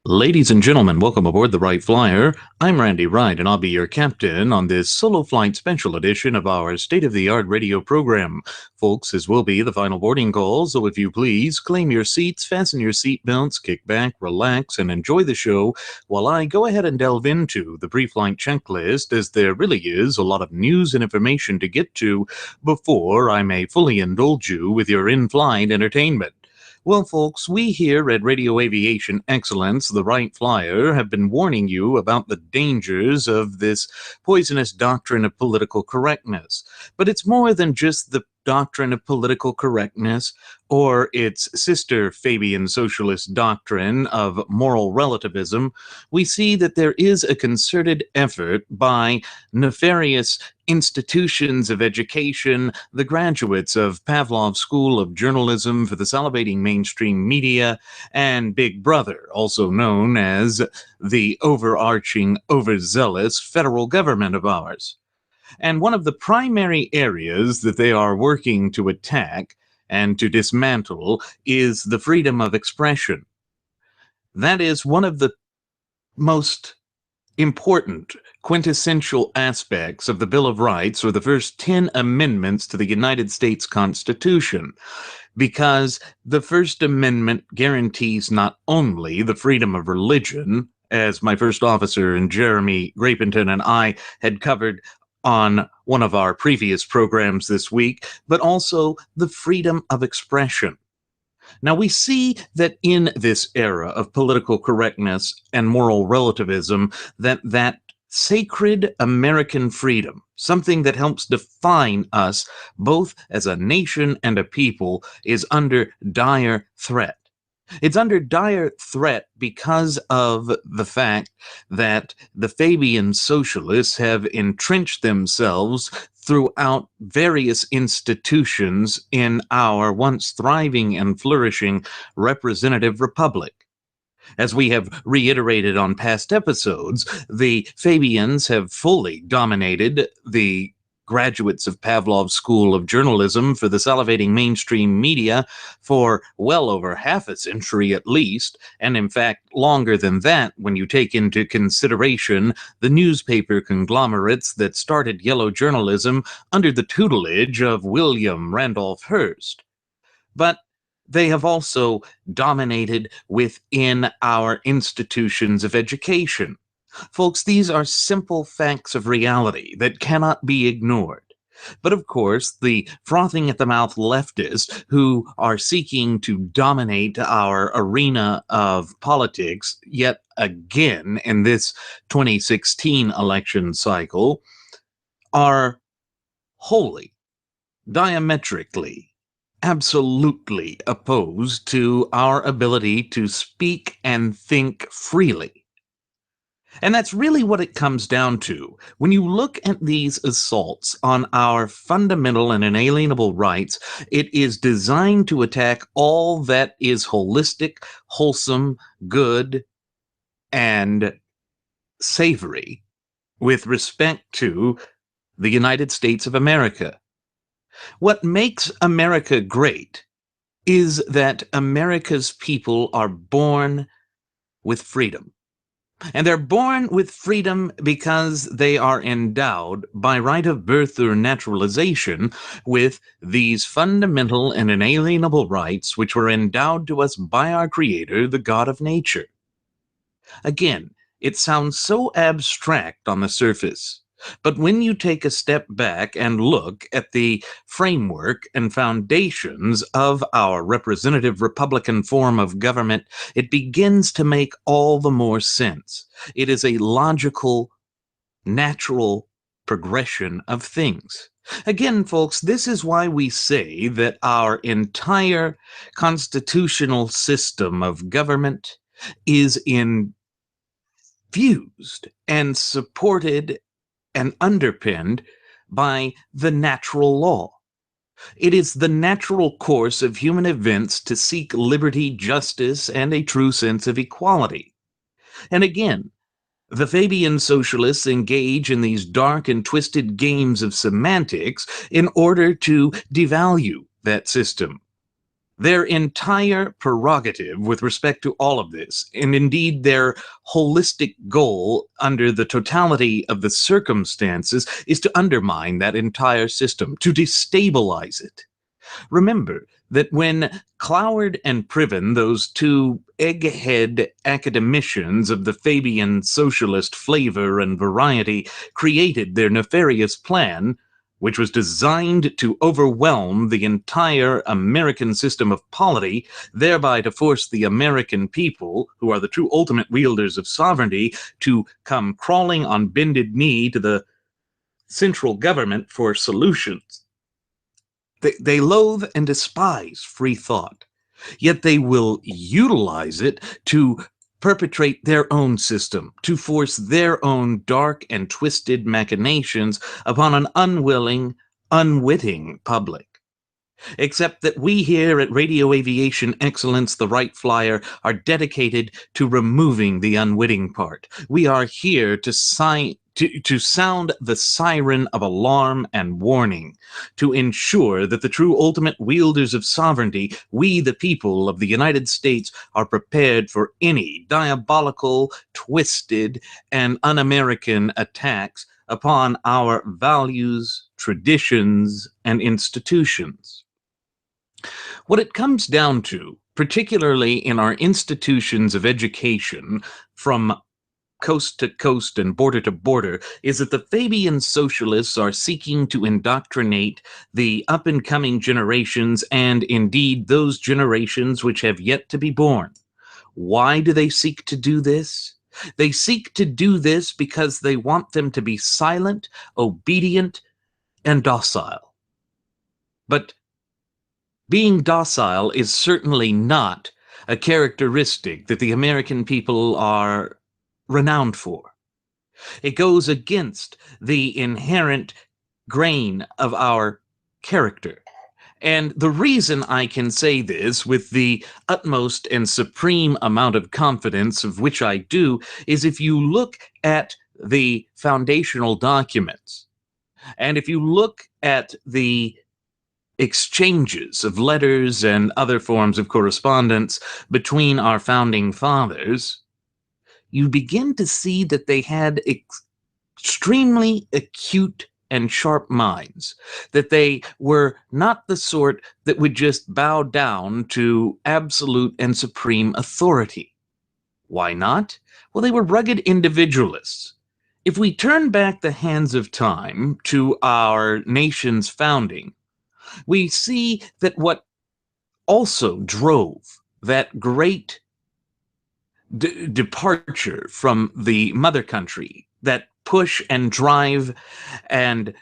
Ladies and gentlemen, welcome aboard the Wright Flyer. I'm Randy Wright, and I'll be your captain on this solo flight special edition of our state-of-the-art radio program. Folks, this will be the final boarding call, so if you please, claim your seats, fasten your seatbelts, kick back, relax, and enjoy the show while I go ahead and delve into the pre-flight checklist, as there really is a lot of news and information to get to before I may fully indulge you with your in-flight entertainment. Well, folks, we here at Radio Aviation Excellence, the Wright Flyer, have been warning you about the dangers of this poisonous doctrine of political correctness. But it's more than just the doctrine of political correctness or its sister Fabian socialist doctrine of moral relativism. We see that there is a concerted effort by nefarious institutions of education, the graduates of Pavlov's School of Journalism for the salivating mainstream media, and Big Brother, also known as the overarching, overzealous federal government of ours. And one of the primary areas that they are working to attack and to dismantle is the freedom of expression. That is one of the most important, quintessential aspects of the Bill of Rights, or the first 10 amendments to the United States Constitution, because the First Amendment guarantees not only the freedom of religion, as my first officer and Jeremy Grapenton and I had covered on one of our previous programs this week, but also the freedom of expression. Now, we see that in this era of political correctness and moral relativism, that sacred American freedom, something that helps define us both as a nation and a people, is under dire threat. It's under dire threat because of the fact that the Fabian socialists have entrenched themselves throughout various institutions in our once thriving and flourishing representative republic. As we have reiterated on past episodes, the Fabians have fully dominated the graduates of Pavlov's School of Journalism for the salivating mainstream media for well over half a century at least, and in fact longer than that when you take into consideration the newspaper conglomerates that started yellow journalism under the tutelage of William Randolph Hearst. But they have also dominated within our institutions of education. Folks, these are simple facts of reality that cannot be ignored. But of course, the frothing at the mouth leftists who are seeking to dominate our arena of politics yet again in this 2016 election cycle are wholly, diametrically, absolutely opposed to our ability to speak and think freely. And that's really what it comes down to. When you look at these assaults on our fundamental and inalienable rights, it is designed to attack all that is holistic, wholesome, good, and savory with respect to the United States of America. What makes America great is that America's people are born with freedom. And they're born with freedom because they are endowed by right of birth or naturalization with these fundamental and inalienable rights which were endowed to us by our Creator, the God of nature. Again, it sounds so abstract on the surface, but when you take a step back and look at the framework and foundations of our representative Republican form of government, it begins to make all the more sense. It is a logical, natural progression of things. Again, folks, this is why we say that our entire constitutional system of government is in fused and supported and underpinned by the natural law. It is the natural course of human events to seek liberty, justice, and a true sense of equality. And again, the Fabian socialists engage in these dark and twisted games of semantics in order to devalue that system. Their entire prerogative with respect to all of this, and indeed their holistic goal under the totality of the circumstances, is to undermine that entire system, to destabilize it. Remember that when Cloward and Priven, those two egghead academicians of the Fabian socialist flavor and variety, created their nefarious plan, which was designed to overwhelm the entire American system of polity, thereby to force the American people, who are the true ultimate wielders of sovereignty, to come crawling on bended knee to the central government for solutions. They loathe and despise free thought, yet they will utilize it to perpetrate their own system, to force their own dark and twisted machinations upon an unwilling, unwitting public. Except that we here at Radio Aviation Excellence, the Wright Flyer, are dedicated to removing the unwitting part. We are here to sound the siren of alarm and warning, to ensure that the true ultimate wielders of sovereignty, we the people of the United States, are prepared for any diabolical, twisted, and un-American attacks upon our values, traditions, and institutions. What it comes down to, particularly in our institutions of education, from coast to coast and border to border, is that the Fabian socialists are seeking to indoctrinate the up-and-coming generations, and indeed those generations which have yet to be born. Why do they seek to do this? They seek to do this because they want them to be silent, obedient, and docile. But being docile is certainly not a characteristic that the American people are renowned for. It goes against the inherent grain of our character. And the reason I can say this with the utmost and supreme amount of confidence of which I do is if you look at the foundational documents, and if you look at the exchanges of letters and other forms of correspondence between our founding fathers, you begin to see that they had extremely acute and sharp minds, that they were not the sort that would just bow down to absolute and supreme authority. Why not? Well, they were rugged individualists. If we turn back the hands of time to our nation's founding, we see that what also drove that great departure from the mother country, that push and drive and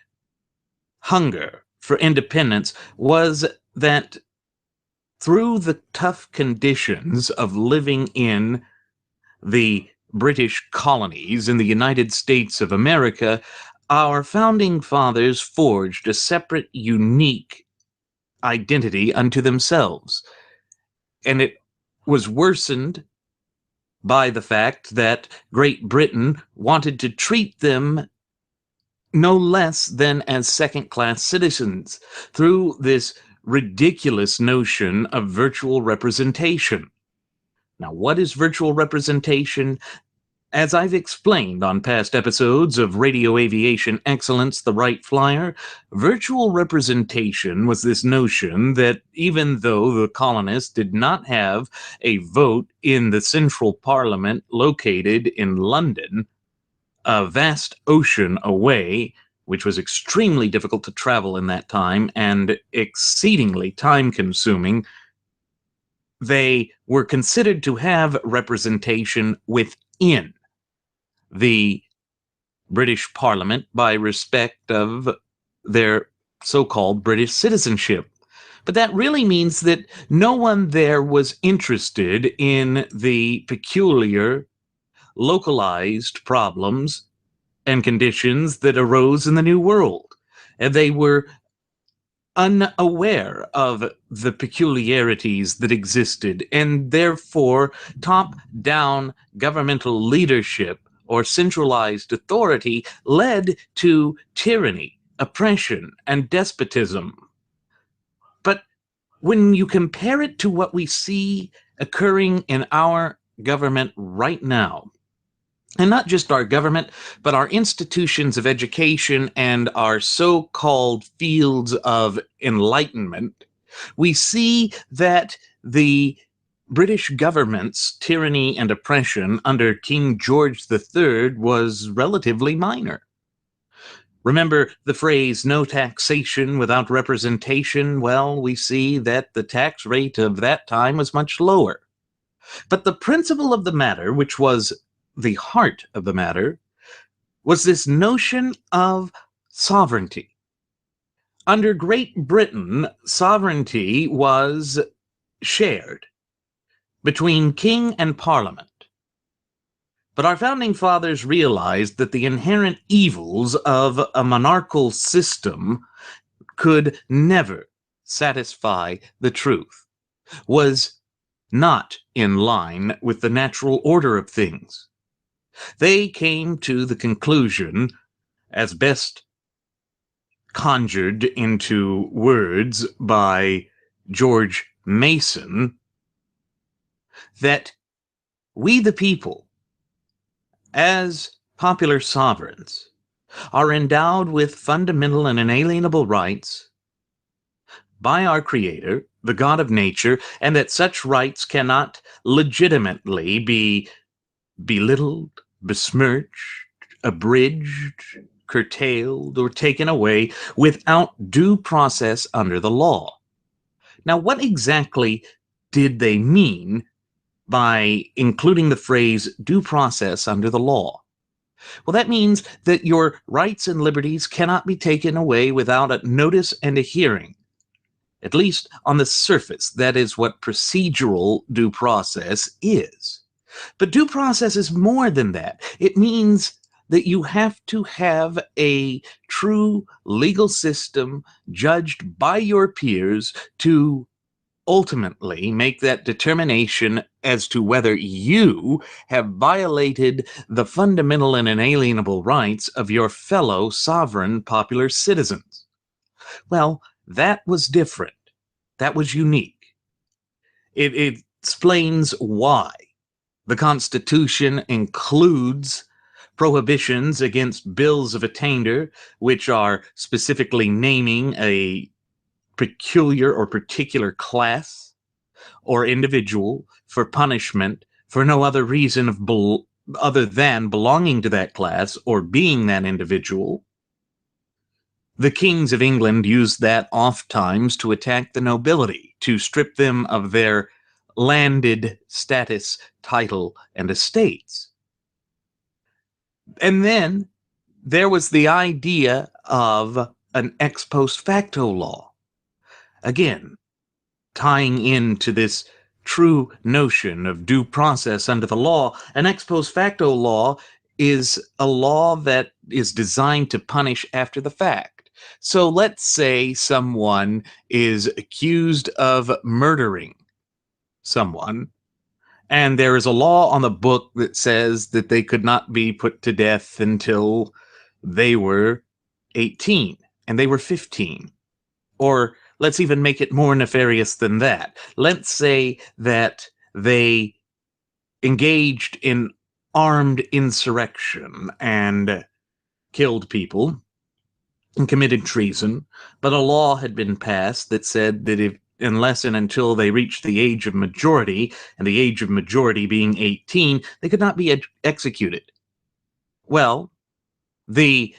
hunger for independence, was that through the tough conditions of living in the British colonies in the United States of America, our founding fathers forged a separate, unique identity unto themselves. And it was worsened by the fact that Great Britain wanted to treat them no less than as second-class citizens through this ridiculous notion of virtual representation. Now, what is virtual representation? As I've explained on past episodes of Radio Aviation Excellence, the Wright Flyer, virtual representation was this notion that even though the colonists did not have a vote in the central parliament located in London, a vast ocean away, which was extremely difficult to travel in that time and exceedingly time-consuming, they were considered to have representation within the British Parliament by respect of their so-called British citizenship. But that really means that no one there was interested in the peculiar localized problems and conditions that arose in the New World. And they were unaware of the peculiarities that existed, and therefore top-down governmental leadership or centralized authority led to tyranny, oppression, and despotism. But when you compare it to what we see occurring in our government right now, and not just our government, but our institutions of education and our so-called fields of enlightenment, we see that the British government's tyranny and oppression under King George III was relatively minor. Remember the phrase, no taxation without representation? Well, we see that the tax rate of that time was much lower. But the principle of the matter, which was the heart of the matter, was this notion of sovereignty. Under Great Britain, sovereignty was shared between king and parliament. But our founding fathers realized that the inherent evils of a monarchical system could never satisfy the truth, was not in line with the natural order of things. They came to the conclusion, as best conjured into words by George Mason, that we the people, as popular sovereigns, are endowed with fundamental and inalienable rights by our Creator, the God of nature, and that such rights cannot legitimately be belittled, besmirched, abridged, curtailed, or taken away without due process under the law. Now, what exactly did they mean by including the phrase due process under the law? Well, that means that your rights and liberties cannot be taken away without a notice and a hearing. At least on the surface, that is what procedural due process is. But due process is more than that. It means that you have to have a true legal system judged by your peers to ultimately make that determination as to whether you have violated the fundamental and inalienable rights of your fellow sovereign popular citizens. Well, that was different. That was unique. It explains why the Constitution includes prohibitions against bills of attainder, which are specifically naming a peculiar or particular class or individual for punishment for no other reason other than belonging to that class or being that individual. The kings of England used that oftentimes to attack the nobility, to strip them of their landed status, title, and estates. And then there was the idea of an ex post facto law. Again, tying into this true notion of due process under the law, an ex post facto law is a law that is designed to punish after the fact. So let's say someone is accused of murdering someone, and there is a law on the book that says that they could not be put to death until they were 18 and they were 15. Or let's even make it more nefarious than that. Let's say that they engaged in armed insurrection and killed people and committed treason, but a law had been passed that said that if unless and until they reached the age of majority, and the age of majority being 18, they could not be executed. Well, the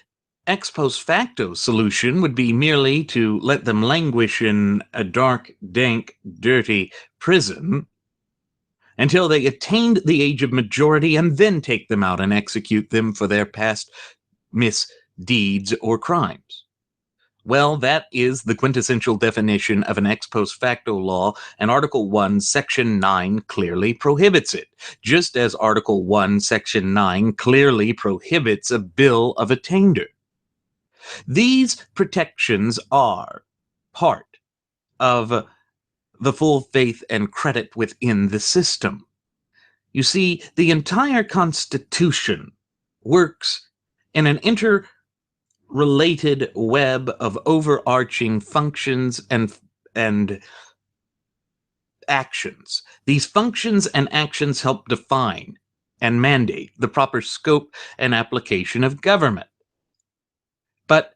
ex post facto solution would be merely to let them languish in a dark, dank, dirty prison until they attained the age of majority and then take them out and execute them for their past misdeeds or crimes. Well, that is the quintessential definition of an ex post facto law, and Article 1, Section 9 clearly prohibits it, just as Article 1, Section 9 clearly prohibits a bill of attainder. These protections are part of the full faith and credit within the system. You see, the entire Constitution works in an interrelated web of overarching functions and actions. These functions and actions help define and mandate the proper scope and application of government. But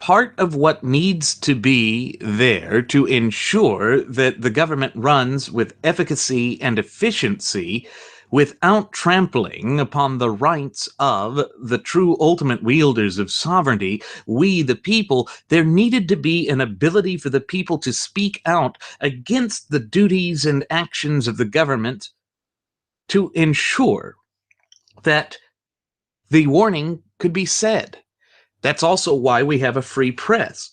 part of what needs to be there to ensure that the government runs with efficacy and efficiency without trampling upon the rights of the true ultimate wielders of sovereignty, we the people, there needed to be an ability for the people to speak out against the duties and actions of the government to ensure that the warning could be said. That's also why we have a free press.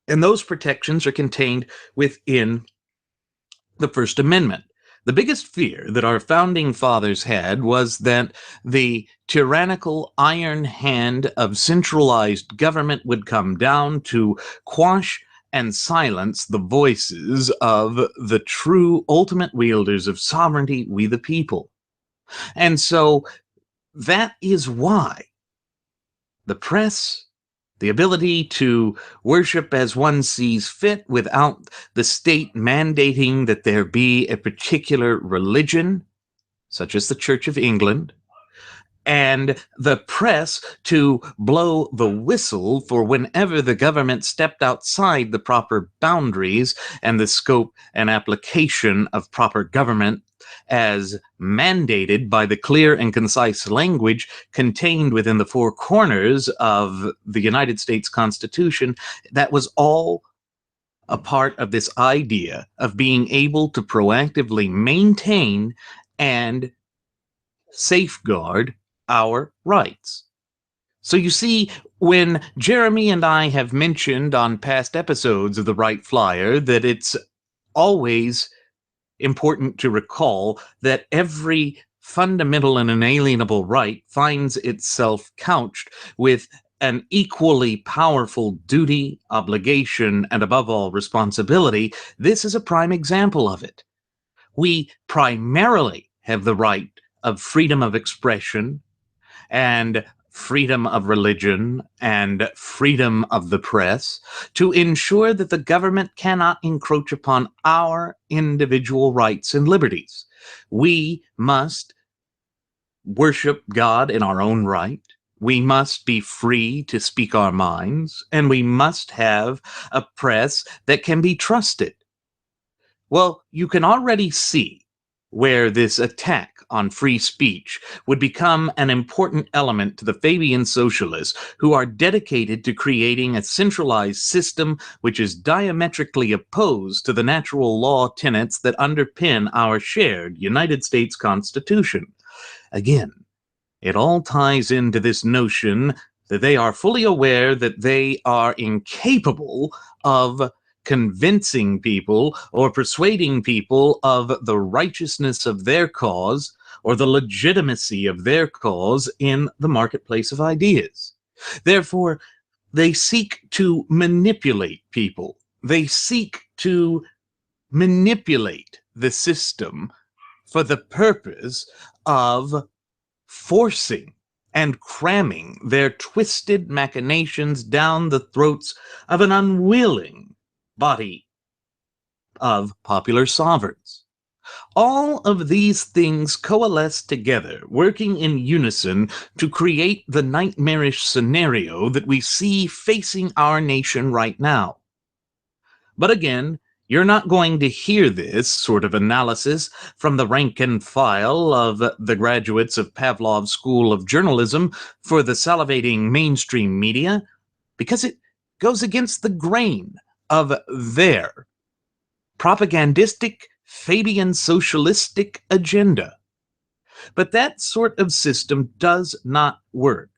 And those protections are contained within the First Amendment. The biggest fear that our founding fathers had was that the tyrannical iron hand of centralized government would come down to quash and silence the voices of the true ultimate wielders of sovereignty, we the people. And so that is why the press, the ability to worship as one sees fit without the state mandating that there be a particular religion, such as the Church of England, and the press to blow the whistle for whenever the government stepped outside the proper boundaries and the scope and application of proper government as mandated by the clear and concise language contained within the four corners of the United States Constitution. That was all a part of this idea of being able to proactively maintain and safeguard our rights. So you see, when Jeremy and I have mentioned on past episodes of the Wright Flyer that it's always important to recall that every fundamental and inalienable right finds itself couched with an equally powerful duty, obligation, and above all, responsibility, this is a prime example of it. We primarily have the right of freedom of expression and freedom of religion and freedom of the press to ensure that the government cannot encroach upon our individual rights and liberties. We must worship God in our own right. We must be free to speak our minds, and we must have a press that can be trusted. Well, you can already see where this attack on free speech would become an important element to the Fabian Socialists, who are dedicated to creating a centralized system which is diametrically opposed to the natural law tenets that underpin our shared United States Constitution. Again, it all ties into this notion that they are fully aware that they are incapable of convincing people or persuading people of the righteousness of their cause or the legitimacy of their cause in the marketplace of ideas. Therefore, they seek to manipulate people. They seek to manipulate the system for the purpose of forcing and cramming their twisted machinations down the throats of an unwilling body of popular sovereigns. All of these things coalesce together, working in unison to create the nightmarish scenario that we see facing our nation right now. But again, you're not going to hear this sort of analysis from the rank and file of the graduates of Pavlov's School of Journalism for the salivating mainstream media, because it goes against the grain of their propagandistic Fabian socialistic agenda. But that sort of system does not work.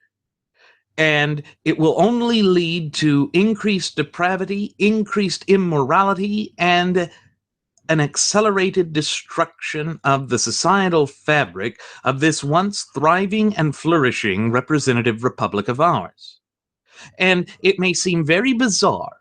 and it will only lead to increased depravity, increased immorality, and an accelerated destruction of the societal fabric of this once thriving and flourishing representative republic of ours. And it may seem very bizarre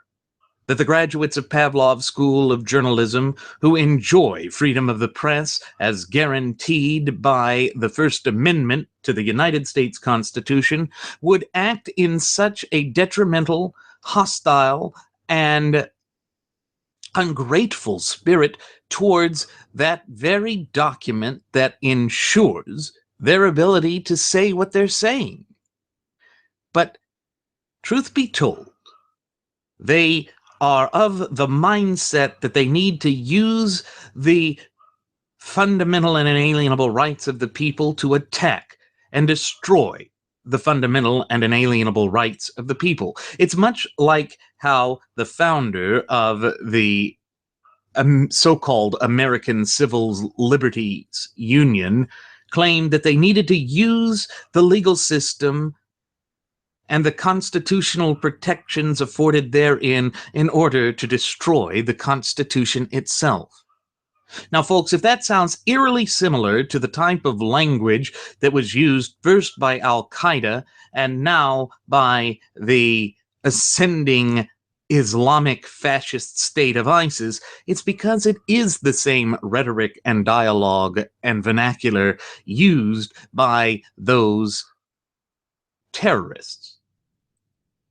that the graduates of Pavlov's School of Journalism, who enjoy freedom of the press as guaranteed by the First Amendment to the United States Constitution, would act in such a detrimental, hostile, and ungrateful spirit towards that very document that ensures their ability to say what they're saying. But truth be told, they are of the mindset that they need to use the fundamental and inalienable rights of the people to attack and destroy the fundamental and inalienable rights of the people. It's much like how the founder of the so-called American Civil Liberties Union claimed that they needed to use the legal system and the constitutional protections afforded therein in order to destroy the Constitution itself. Now, folks, if that sounds eerily similar to the type of language that was used first by Al-Qaeda and now by the ascending Islamic fascist state of ISIS, it's because it is the same rhetoric and dialogue and vernacular used by those terrorists.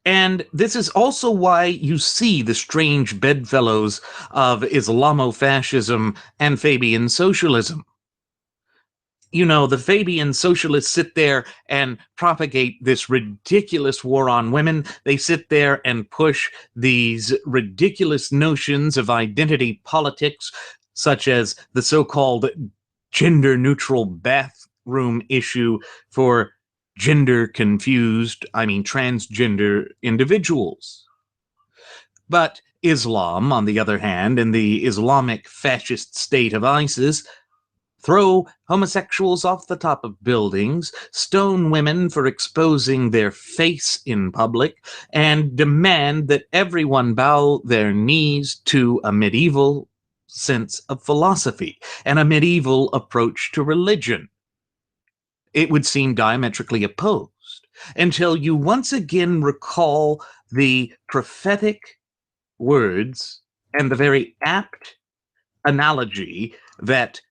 And this is also why you see the strange bedfellows of Islamofascism and Fabian socialism. You know, the Fabian socialists sit there and propagate this ridiculous war on women. They sit there and push these ridiculous notions of identity politics, such as the so-called gender-neutral bathroom issue for transgender individuals. But Islam, on the other hand, and the Islamic fascist state of ISIS, throw homosexuals off the top of buildings, stone women for exposing their face in public, and demand that everyone bow their knees to a medieval sense of philosophy and a medieval approach to religion. It would seem diametrically opposed until you once again recall the prophetic words and the very apt analogy that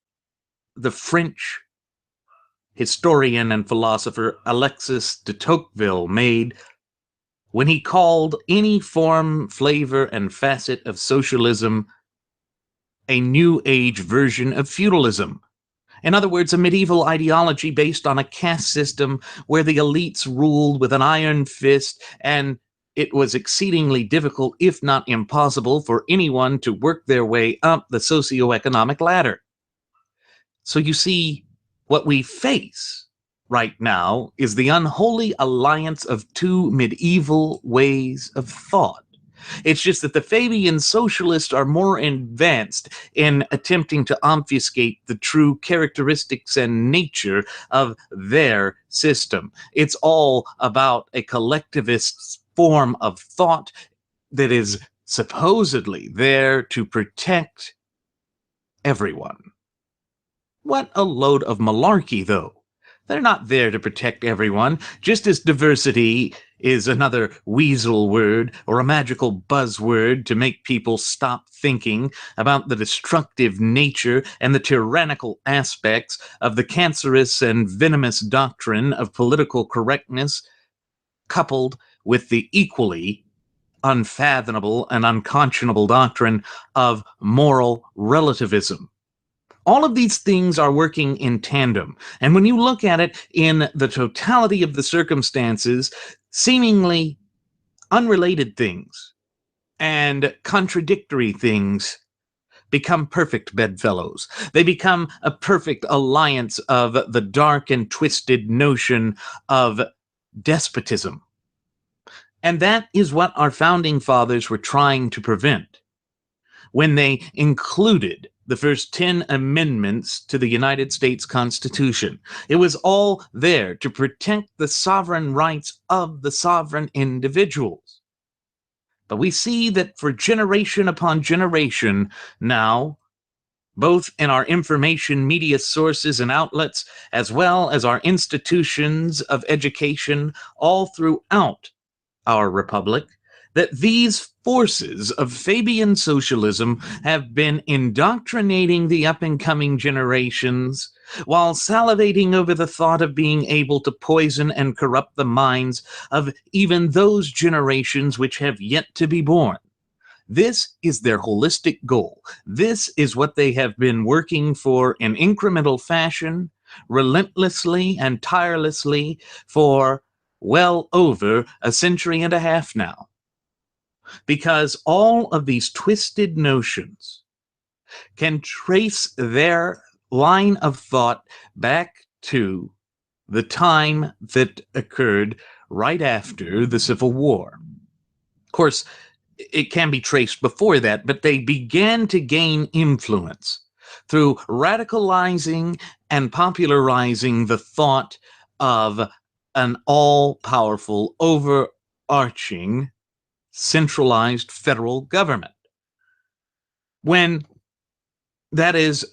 the French historian and philosopher Alexis de Tocqueville made when he called any form, flavor, and facet of socialism a New Age version of feudalism. In other words, a medieval ideology based on a caste system where the elites ruled with an iron fist, and it was exceedingly difficult, if not impossible, for anyone to work their way up the socioeconomic ladder. So you see, what we face right now is the unholy alliance of two medieval ways of thought. It's just that the Fabian socialists are more advanced in attempting to obfuscate the true characteristics and nature of their system. It's all about a collectivist form of thought that is supposedly there to protect everyone. What a load of malarkey, though. They're not there to protect everyone, just as diversity is another weasel word or a magical buzzword to make people stop thinking about the destructive nature and the tyrannical aspects of the cancerous and venomous doctrine of political correctness, coupled with the equally unfathomable and unconscionable doctrine of moral relativism. All of these things are working in tandem. And when you look at it in the totality of the circumstances, seemingly unrelated things and contradictory things become perfect bedfellows. They become a perfect alliance of the dark and twisted notion of despotism. And that is what our founding fathers were trying to prevent when they included the first 10 amendments to the United States Constitution. It was all there to protect the sovereign rights of the sovereign individuals. But we see that for generation upon generation now, both in our information media sources and outlets, as well as our institutions of education all throughout our republic, that these forces of Fabian socialism have been indoctrinating the up-and-coming generations while salivating over the thought of being able to poison and corrupt the minds of even those generations which have yet to be born. This is their holistic goal. This is what they have been working for in incremental fashion, relentlessly and tirelessly for well over a century and a half now. Because all of these twisted notions can trace their line of thought back to the time that occurred right after the Civil War. Of course, it can be traced before that, but they began to gain influence through radicalizing and popularizing the thought of an all-powerful, overarching, centralized federal government. When that is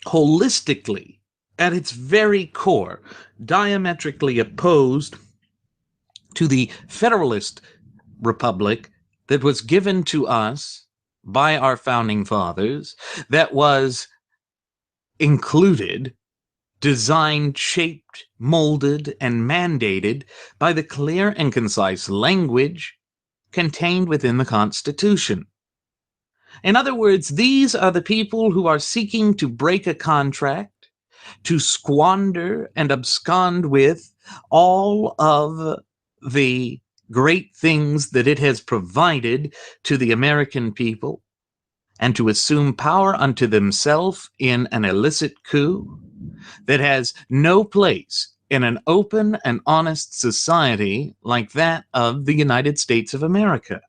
holistically, at its very core, diametrically opposed to the Federalist Republic that was given to us by our founding fathers, that was included, designed, shaped, molded, and mandated by the clear and concise language contained within the Constitution. In other words, these are the people who are seeking to break a contract, to squander and abscond with all of the great things that it has provided to the American people, and to assume power unto themselves in an illicit coup that has no place in an open and honest society like that of the United States of America.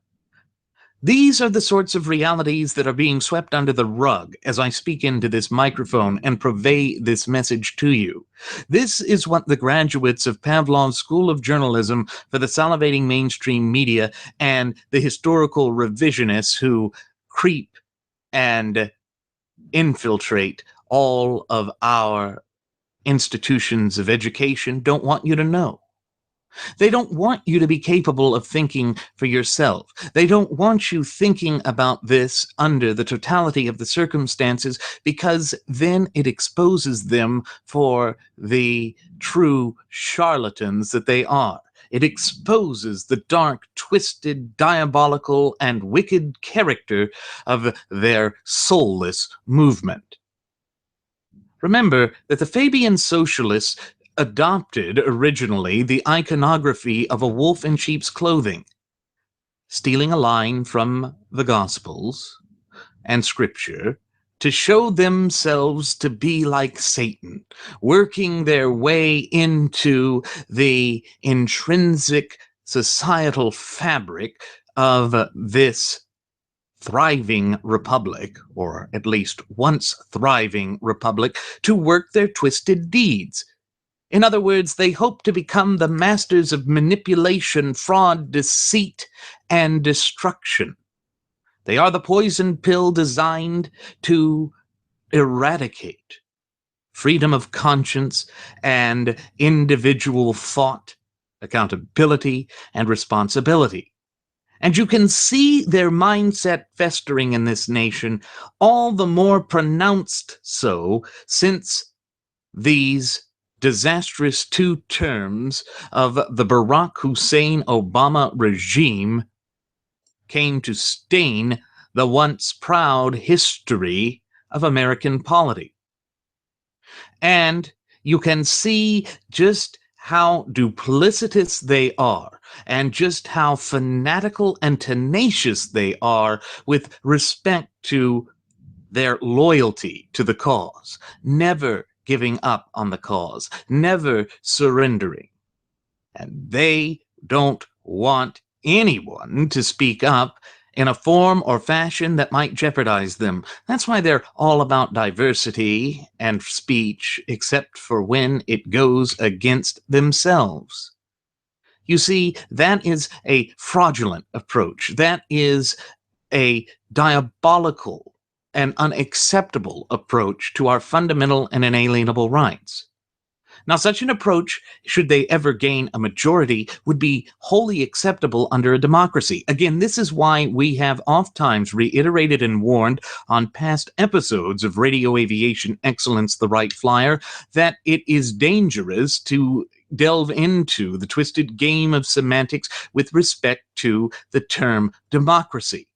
These are the sorts of realities that are being swept under the rug as I speak into this microphone and purvey this message to you. This is what the graduates of Pavlov's School of Journalism for the salivating mainstream media and the historical revisionists who creep and infiltrate all of our institutions of education don't want you to know. They don't want you to be capable of thinking for yourself. They don't want you thinking about this under the totality of the circumstances, because then it exposes them for the true charlatans that they are. It exposes the dark, twisted, diabolical, and wicked character of their soulless movement. Remember that the Fabian Socialists adopted originally the iconography of a wolf in sheep's clothing, stealing a line from the Gospels and Scripture to show themselves to be like Satan, working their way into the intrinsic societal fabric of this thriving republic, or at least once thriving republic, to work their twisted deeds. In other words, they hope to become the masters of manipulation, fraud, deceit, and destruction. They are the poison pill designed to eradicate freedom of conscience and individual thought, accountability, and responsibility. And you can see their mindset festering in this nation, all the more pronounced so since these disastrous 2 terms of the Barack Hussein Obama regime came to stain the once proud history of American polity. And you can see just how duplicitous they are, and just how fanatical and tenacious they are with respect to their loyalty to the cause, never giving up on the cause, never surrendering. And they don't want anyone to speak up in a form or fashion that might jeopardize them. That's why they're all about diversity and speech, except for when it goes against themselves. You see, that is a fraudulent approach. That is a diabolical and unacceptable approach to our fundamental and inalienable rights. Now, such an approach, should they ever gain a majority, would be wholly acceptable under a democracy. Again, this is why we have oft-times reiterated and warned on past episodes of Radio Aviation Excellence, the Wright Flyer, that it is dangerous to delve into the twisted game of semantics with respect to the term democracy.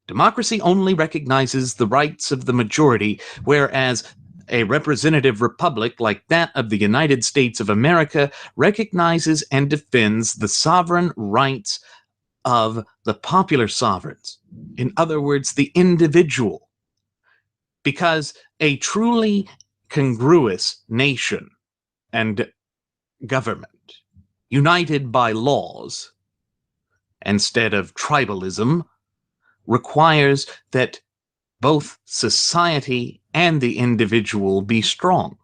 Democracy only recognizes the rights of the majority, whereas a representative republic like that of the United States of America recognizes and defends the sovereign rights of the popular sovereigns. In other words, the individual. Because a truly congruous nation and government, united by laws instead of tribalism, requires that both society and the individual be strong.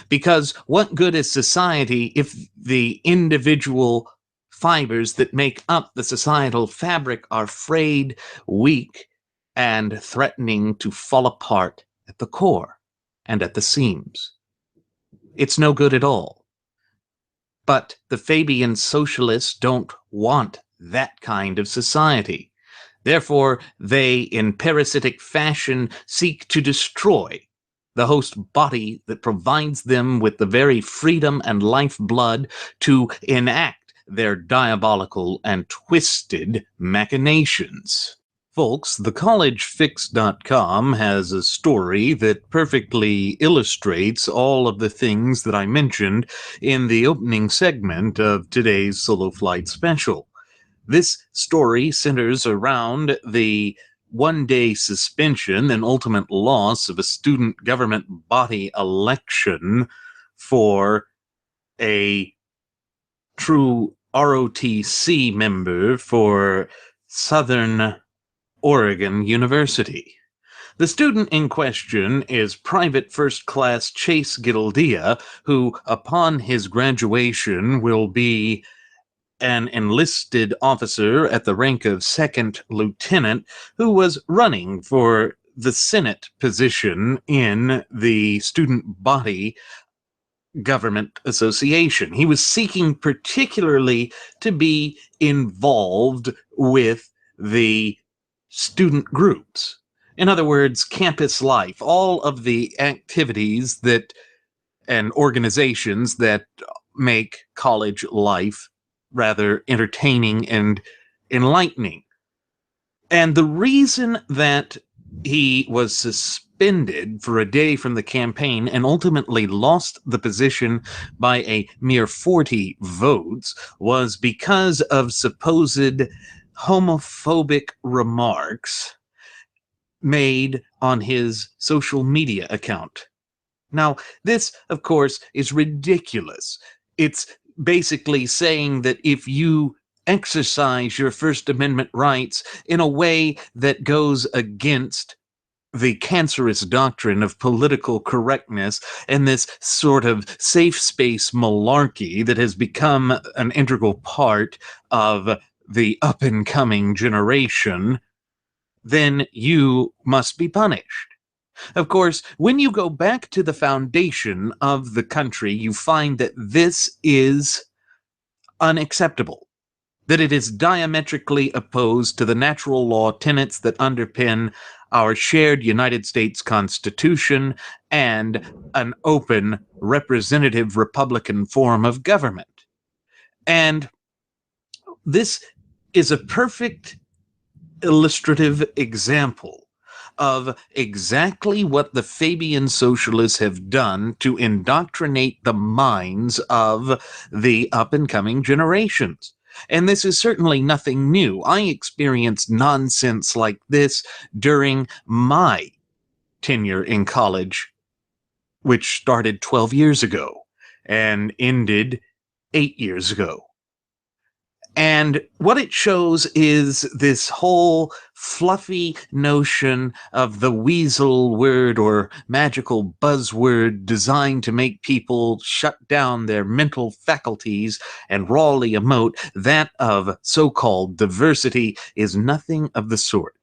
Because what good is society if the individual fibers that make up the societal fabric are frayed, weak, and threatening to fall apart at the core and at the seams? It's no good at all. But the Fabian socialists don't want that kind of society. Therefore, they, in parasitic fashion, seek to destroy the host body that provides them with the very freedom and lifeblood to enact their diabolical and twisted machinations. Folks, thecollegefix.com has a story that perfectly illustrates all of the things that I mentioned in the opening segment of today's Solo Flight Special. This story centers around the one-day suspension and ultimate loss of a student government body election for a true ROTC member for Southern Oregon University. The student in question is Private First Class Chase Gildia, who, upon his graduation, will be an enlisted officer at the rank of second lieutenant who was running for the Senate position in the student body government association. He was seeking particularly to be involved with the student groups. In other words, campus life, all of the activities that and organizations that make college life rather entertaining and enlightening. And the reason that he was suspended for a day from the campaign and ultimately lost the position by a mere 40 votes was because of supposed homophobic remarks made on his social media account. Now, this, of course, is ridiculous. It's basically saying that if you exercise your First Amendment rights in a way that goes against the cancerous doctrine of political correctness and this sort of safe space malarkey that has become an integral part of the up-and-coming generation, then you must be punished. Of course, when you go back to the foundation of the country, you find that this is unacceptable, that it is diametrically opposed to the natural law tenets that underpin our shared United States Constitution and an open, representative Republican form of government. And this is a perfect illustrative example of exactly what the Fabian socialists have done to indoctrinate the minds of the up-and-coming generations. And this is certainly nothing new. I experienced nonsense like this during my tenure in college, which started 12 years ago and ended 8 years ago. And what it shows is this whole fluffy notion of the weasel word or magical buzzword designed to make people shut down their mental faculties and rawly emote. That of so-called diversity is nothing of the sort.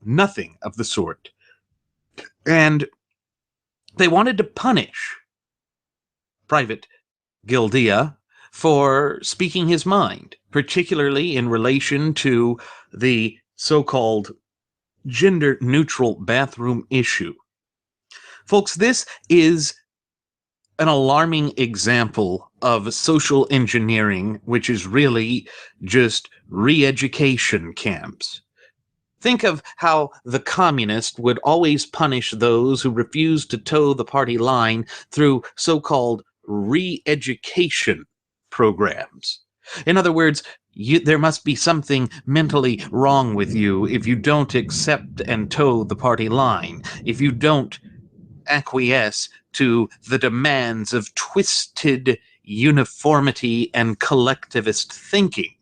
Nothing of the sort. And they wanted to punish Private Gildea for speaking his mind, particularly in relation to the so-called gender-neutral bathroom issue. Folks, this is an alarming example of social engineering, which is really just re-education camps. Think of how the communist would always punish those who refused to toe the party line through so-called re-education programs. In other words, there must be something mentally wrong with you if you don't accept and toe the party line, if you don't acquiesce to the demands of twisted uniformity and collectivist thinking.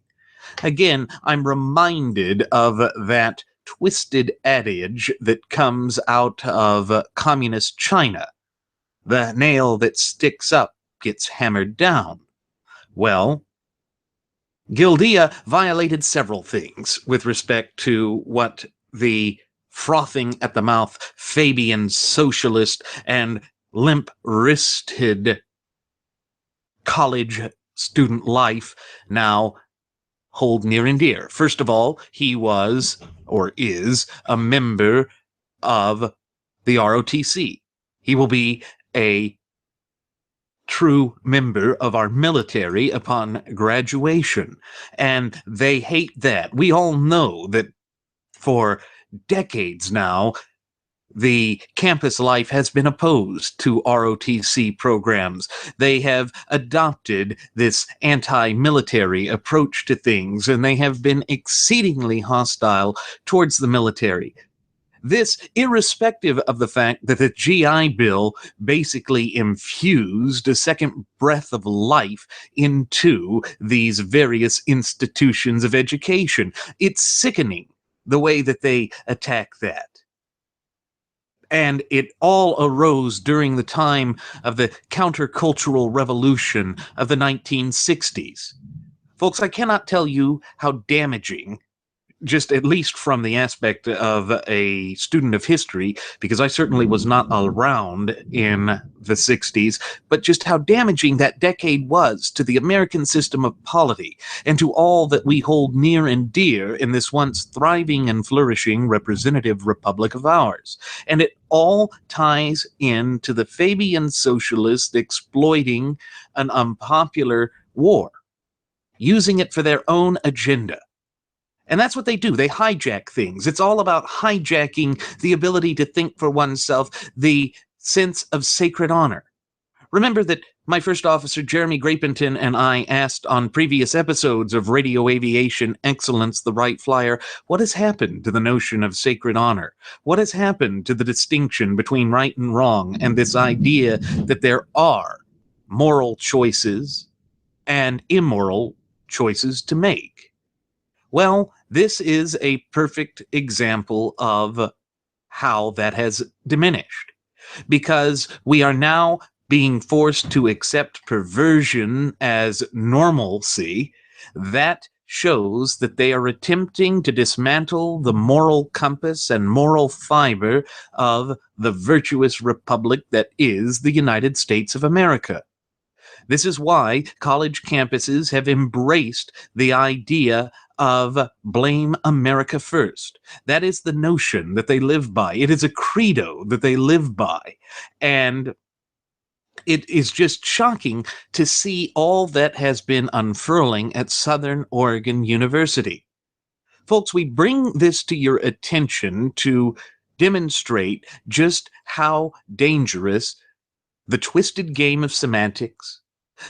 Again, I'm reminded of that twisted adage that comes out of communist China. The nail that sticks up gets hammered down. Well, Gildea violated several things with respect to what the frothing at the mouth Fabian socialist and limp-wristed college student life now hold near and dear. First of all, he was, or is, a member of the ROTC. He will be a true member of our military upon graduation. And they hate that. We all know that for decades now, the campus life has been opposed to ROTC programs. They have adopted this anti-military approach to things, and they have been exceedingly hostile towards the military. This irrespective of the fact that the GI Bill basically infused a second breath of life into these various institutions of education. It's sickening the way that they attack that. And it all arose during the time of the countercultural revolution of the 1960s. Folks, I cannot tell you how damaging, just at least from the aspect of a student of history, because I certainly was not around in the 60s, but just how damaging that decade was to the American system of polity and to all that we hold near and dear in this once thriving and flourishing representative republic of ours. And it all ties into the Fabian socialists exploiting an unpopular war, using it for their own agenda. And that's what they do. They hijack things. It's all about hijacking the ability to think for oneself, the sense of sacred honor. Remember that my first officer, Jeremy Grapenton, and I asked on previous episodes of Radio Aviation Excellence, the Wright Flyer, what has happened to the notion of sacred honor? What has happened to the distinction between right and wrong and this idea that there are moral choices and immoral choices to make? Well, this is a perfect example of how that has diminished, because we are now being forced to accept perversion as normalcy. That shows that they are attempting to dismantle the moral compass and moral fiber of the virtuous republic that is the United States of America. This is why college campuses have embraced the idea of blame America first. That is the notion that they live by. It is a credo that they live by. And it is just shocking to see all that has been unfurling at Southern Oregon University. Folks, we bring this to your attention to demonstrate just how dangerous the twisted game of semantics,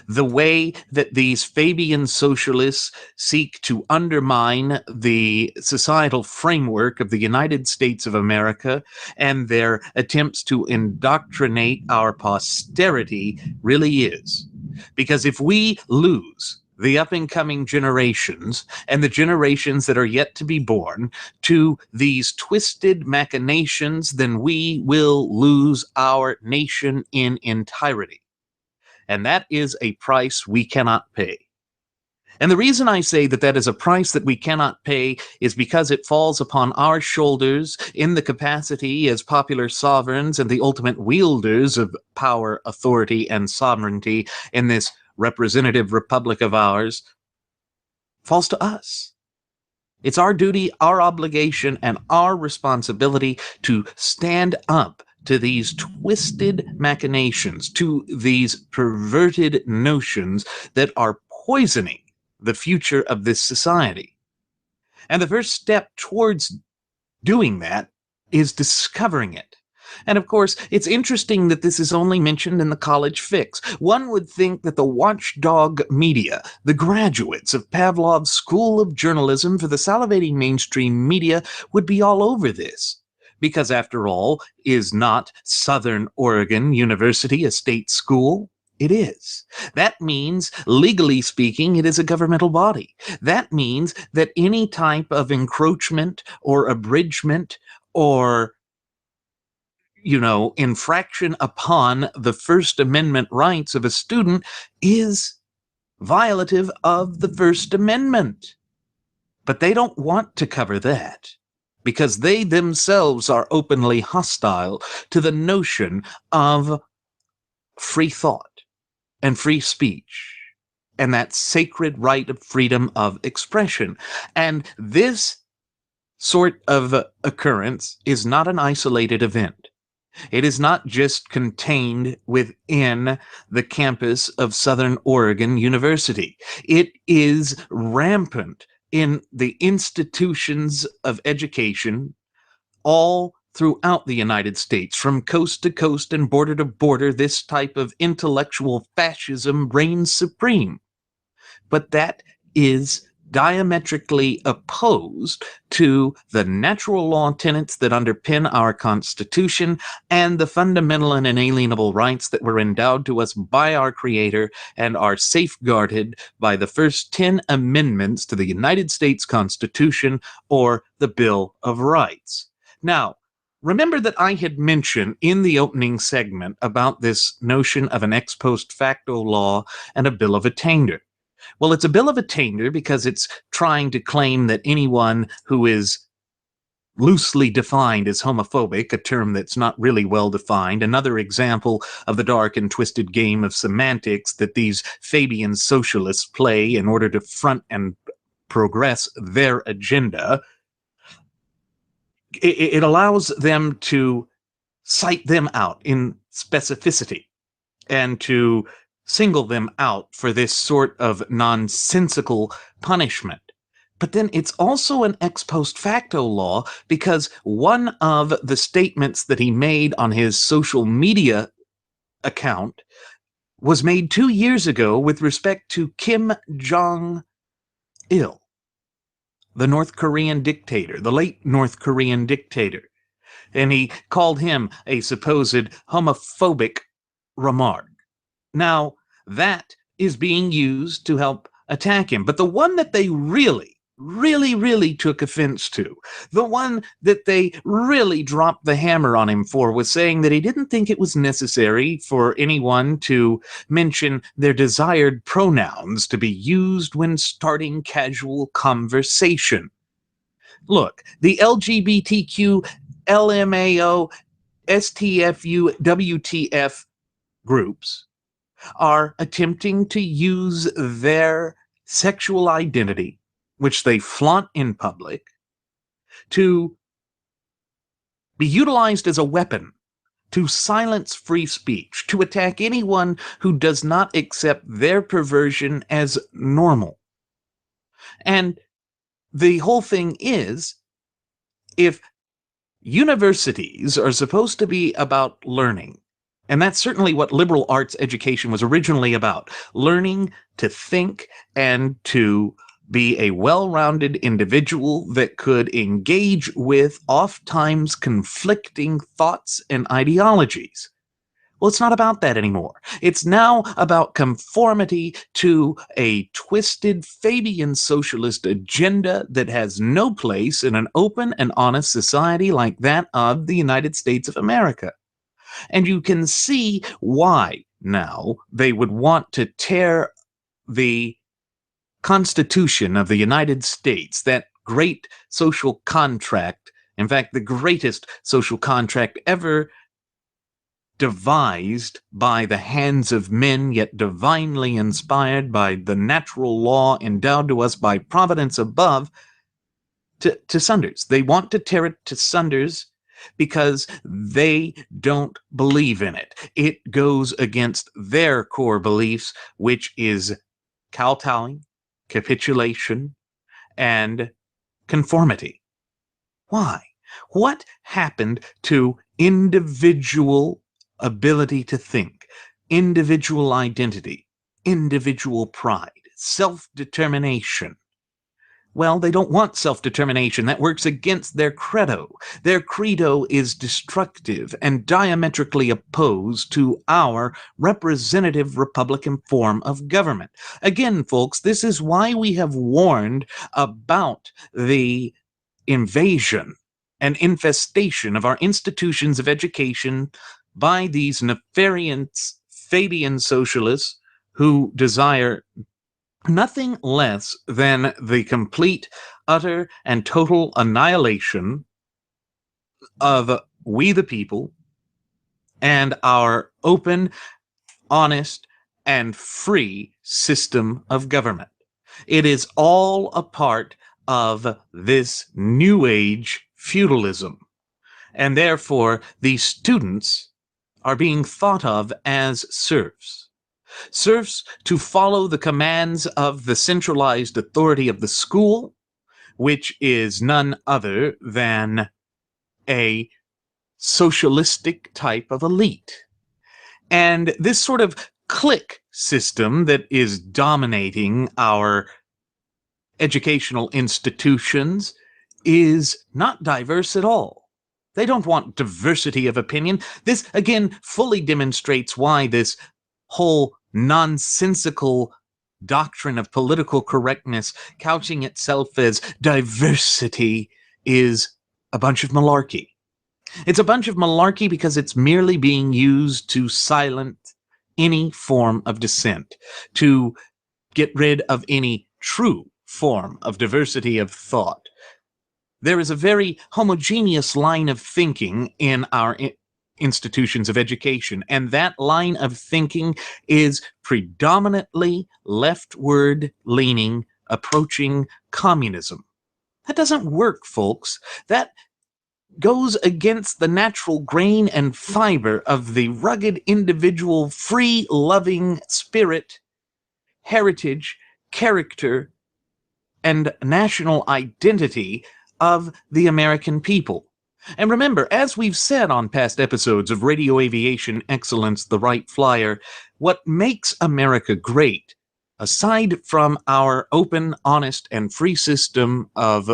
the way that these Fabian socialists seek to undermine the societal framework of the United States of America, and their attempts to indoctrinate our posterity really is. Because if we lose the up-and-coming generations and the generations that are yet to be born to these twisted machinations, then we will lose our nation in entirety. And that is a price we cannot pay. And the reason I say that that is a price that we cannot pay is because it falls upon our shoulders in the capacity as popular sovereigns and the ultimate wielders of power, authority, and sovereignty in this representative republic of ours, falls to us. It's our duty, our obligation, and our responsibility to stand up to these twisted machinations, to these perverted notions that are poisoning the future of this society. And the first step towards doing that is discovering it. And of course, it's interesting that this is only mentioned in the college fix. One would think that the watchdog media, the graduates of Pavlov's School of Journalism for the salivating mainstream media, would be all over this. Because after all, is not Southern Oregon University a state school? It is. That means, legally speaking, it is a governmental body. That means that any type of encroachment or abridgment or infraction upon the First Amendment rights of a student is violative of the First Amendment. But they don't want to cover that because they themselves are openly hostile to the notion of free thought and free speech and that sacred right of freedom of expression. And this sort of occurrence is not an isolated event. It is not just contained within the campus of Southern Oregon University. It is rampant in the institutions of education all throughout the United States. From coast to coast and border to border, this type of intellectual fascism reigns supreme. But that is diametrically opposed to the natural law tenets that underpin our Constitution and the fundamental and inalienable rights that were endowed to us by our Creator and are safeguarded by the first 10 amendments to the United States Constitution or the Bill of Rights. Now, remember that I had mentioned in the opening segment about this notion of an ex post facto law and a bill of attainder. Well, it's a bill of attainder because it's trying to claim that anyone who is loosely defined as homophobic, a term that's not really well defined, another example of the dark and twisted game of semantics that these Fabian socialists play in order to front and progress their agenda. It allows them to cite them out in specificity and to single them out for this sort of nonsensical punishment. But then it's also an ex post facto law because one of the statements that he made on his social media account was made 2 years ago with respect to Kim Jong-il, the North Korean dictator, the late North Korean dictator. And he called him a supposed homophobic remark. Now, that is being used to help attack him. But the one that they really took offense to, the one that they really dropped the hammer on him for, was saying that he didn't think it was necessary for anyone to mention their desired pronouns to be used when starting casual conversation. Look, the LGBTQ, LMAO, STFU, WTF groups are attempting to use their sexual identity, which they flaunt in public, to be utilized as a weapon to silence free speech, to attack anyone who does not accept their perversion as normal. And the whole thing is, if universities are supposed to be about learning, and that's certainly what liberal arts education was originally about, learning to think and to be a well-rounded individual that could engage with oft-times conflicting thoughts and ideologies. Well, it's not about that anymore. It's now about conformity to a twisted Fabian socialist agenda that has no place in an open and honest society like that of the United States of America. And you can see why now they would want to tear the Constitution of the United States, that great social contract, in fact, the greatest social contract ever devised by the hands of men, yet divinely inspired by the natural law endowed to us by providence above, to sunders. They want to tear it to sunders because they don't believe in it. It goes against their core beliefs, which is kowtowing, capitulation, and conformity. Why? What happened to individual ability to think, individual identity, individual pride, self-determination? Well, they don't want self-determination. That works against their credo. Their credo is destructive and diametrically opposed to our representative Republican form of government. Again, folks, this is why we have warned about the invasion and infestation of our institutions of education by these nefarious Fabian socialists who desire nothing less than the complete, utter, and total annihilation of we the people and our open, honest, and free system of government. It is all a part of this New Age feudalism, and therefore the students are being thought of as serfs. Serfs to follow the commands of the centralized authority of the school, which is none other than a socialistic type of elite. And this sort of clique system that is dominating our educational institutions is not diverse at all. They don't want diversity of opinion. This, again, fully demonstrates why this whole nonsensical doctrine of political correctness, couching itself as diversity, is a bunch of malarkey. It's a bunch of malarkey because it's merely being used to silence any form of dissent, to get rid of any true form of diversity of thought. There is a very homogeneous line of thinking in our institutions of education, and that line of thinking is predominantly leftward leaning, approaching communism. That doesn't work, folks. That goes against the natural grain and fiber of the rugged individual, free loving spirit, heritage, character, and national identity of the American people. And remember, as we've said on past episodes of Radio Aviation Excellence, the Wright Flyer, what makes America great, aside from our open, honest, and free system of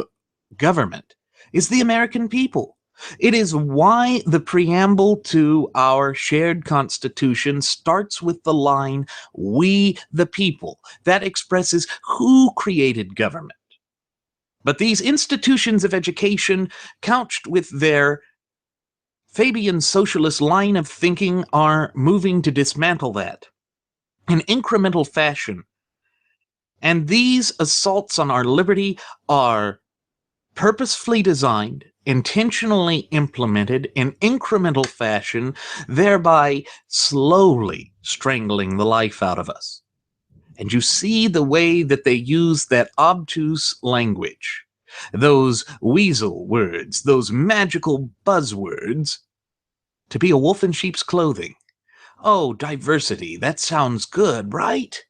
government, is the American people. It is why the preamble to our shared Constitution starts with the line, "We the people." That expresses who created government. But these institutions of education, couched with their Fabian socialist line of thinking, are moving to dismantle that in incremental fashion. And these assaults on our liberty are purposefully designed, intentionally implemented in incremental fashion, thereby slowly strangling the life out of us. And you see the way that they use that obtuse language, those weasel words, those magical buzzwords, to be a wolf in sheep's clothing. Oh, diversity, that sounds good, right?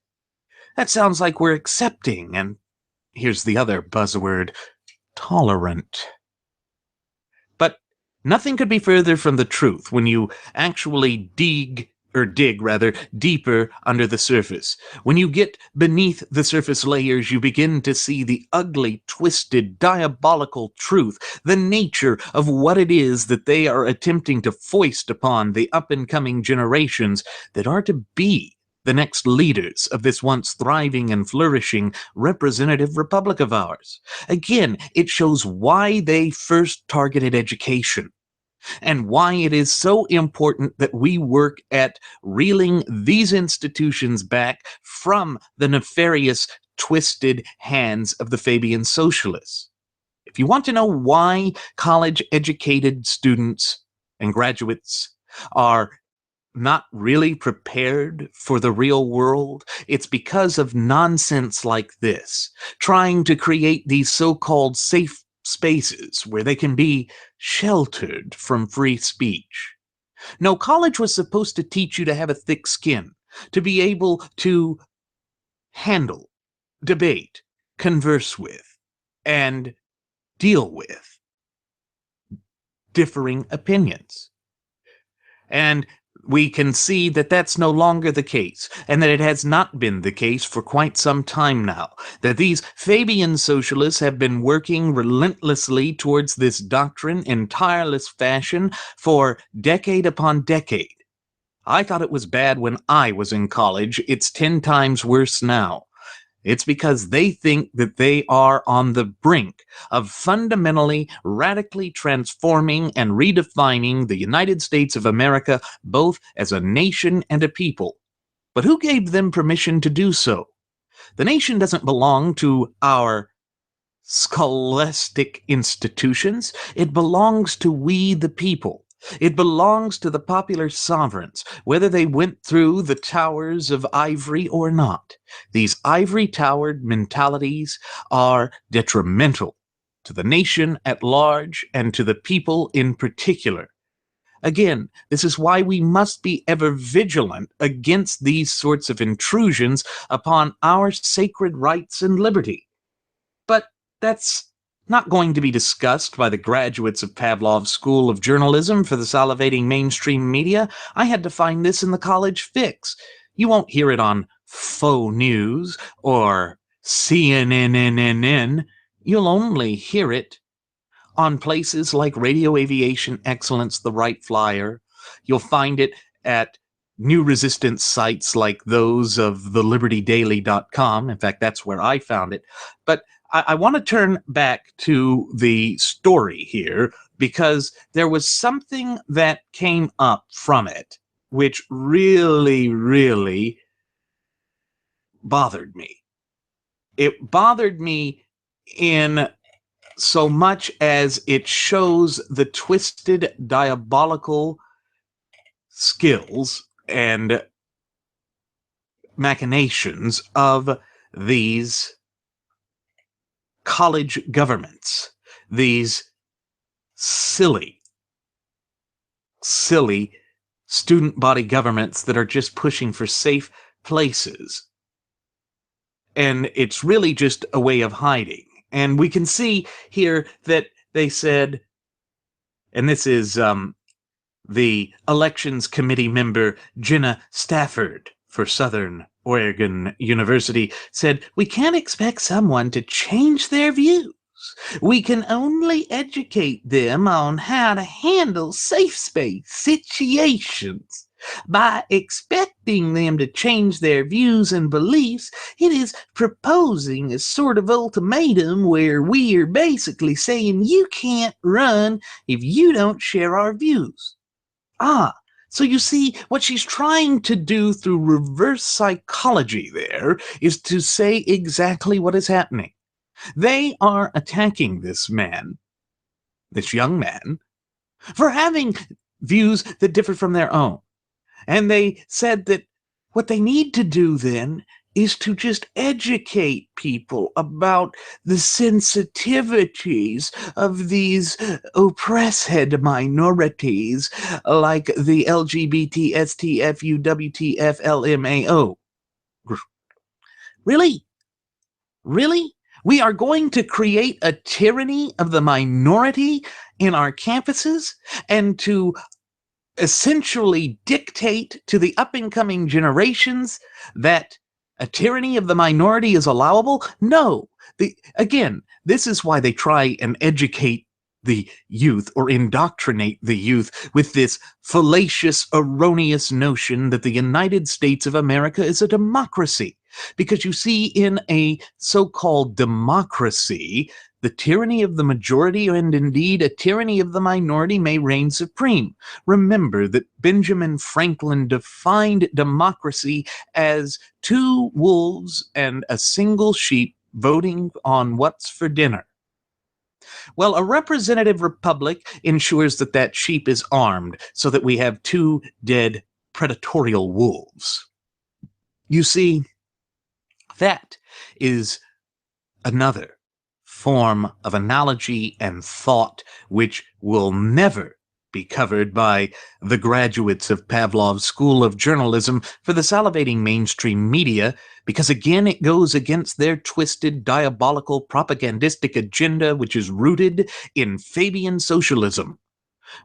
That sounds like we're accepting, and here's the other buzzword, tolerant. But nothing could be further from the truth when you actually dig or dig rather, deeper under the surface. When you get beneath the surface layers, you begin to see the ugly, twisted, diabolical truth, the nature of what it is that they are attempting to foist upon the up-and-coming generations that are to be the next leaders of this once thriving and flourishing representative republic of ours. Again, it shows why they first targeted education, and why it is so important that we work at reeling these institutions back from the nefarious, twisted hands of the Fabian Socialists. If you want to know why college-educated students and graduates are not really prepared for the real world, it's because of nonsense like this, trying to create these so-called safe spaces where they can be sheltered from free speech. No, college was supposed to teach you to have a thick skin, to be able to handle, debate, converse with, and deal with differing opinions. And we can see that that's no longer the case, and that it has not been the case for quite some time now, that these Fabian socialists have been working relentlessly towards this doctrine in tireless fashion for decade upon decade. I thought it was bad when I was in college. It's 10 times worse now. It's because they think that they are on the brink of fundamentally, radically transforming and redefining the United States of America, both as a nation and a people. But who gave them permission to do so? The nation doesn't belong to our scholastic institutions. It belongs to we the people. It belongs to the popular sovereigns, whether they went through the towers of ivory or not. These ivory-towered mentalities are detrimental to the nation at large and to the people in particular. Again, this is why we must be ever vigilant against these sorts of intrusions upon our sacred rights and liberty. But that's not going to be discussed by the graduates of Pavlov's School of Journalism for the salivating mainstream media. I had to find this in the college fix. You won't hear it on faux news or CNN. You'll only hear it on places like Radio Aviation Excellence, the Wright Flyer. You'll find it at new resistance sites like those of thelibertydaily.com. In fact, that's where I found it. But I want to turn back to the story here, because there was something that came up from it which really bothered me. It bothered me in so much as it shows the twisted, diabolical skills and machinations of these college governments, these silly student body governments that are just pushing for safe places. And it's really just a way of hiding. And we can see here that they said, and this is the Elections Committee member Jenna Stafford for Southern Oregon University, said, "We can't expect someone to change their views. We can only educate them on how to handle safe space situations. By expecting them to change their views and beliefs, it is proposing a sort of ultimatum where we are basically saying you can't run if you don't share our views." So you see, what she's trying to do through reverse psychology there is to say exactly what is happening. They are attacking this man, this young man, for having views that differ from their own. And they said that what they need to do then is to just educate people about the sensitivities of these oppressed minorities like the LGBT, STFU, WTF, LMAO. Really? Really? We are going to create a tyranny of the minority in our campuses and to essentially dictate to the up-and-coming generations that a tyranny of the minority is allowable? No. Again, this is why they try and educate the youth or indoctrinate the youth with this fallacious, erroneous notion that the United States of America is a democracy. Because you see, in a so-called democracy, the tyranny of the majority and indeed a tyranny of the minority may reign supreme. Remember that Benjamin Franklin defined democracy as two wolves and a single sheep voting on what's for dinner. Well, a representative republic ensures that that sheep is armed so that we have two dead predatorial wolves. You see, that is another form of analogy and thought which will never be covered by the graduates of Pavlov's School of Journalism for the salivating mainstream media, because again it goes against their twisted, diabolical, propagandistic agenda which is rooted in Fabian socialism.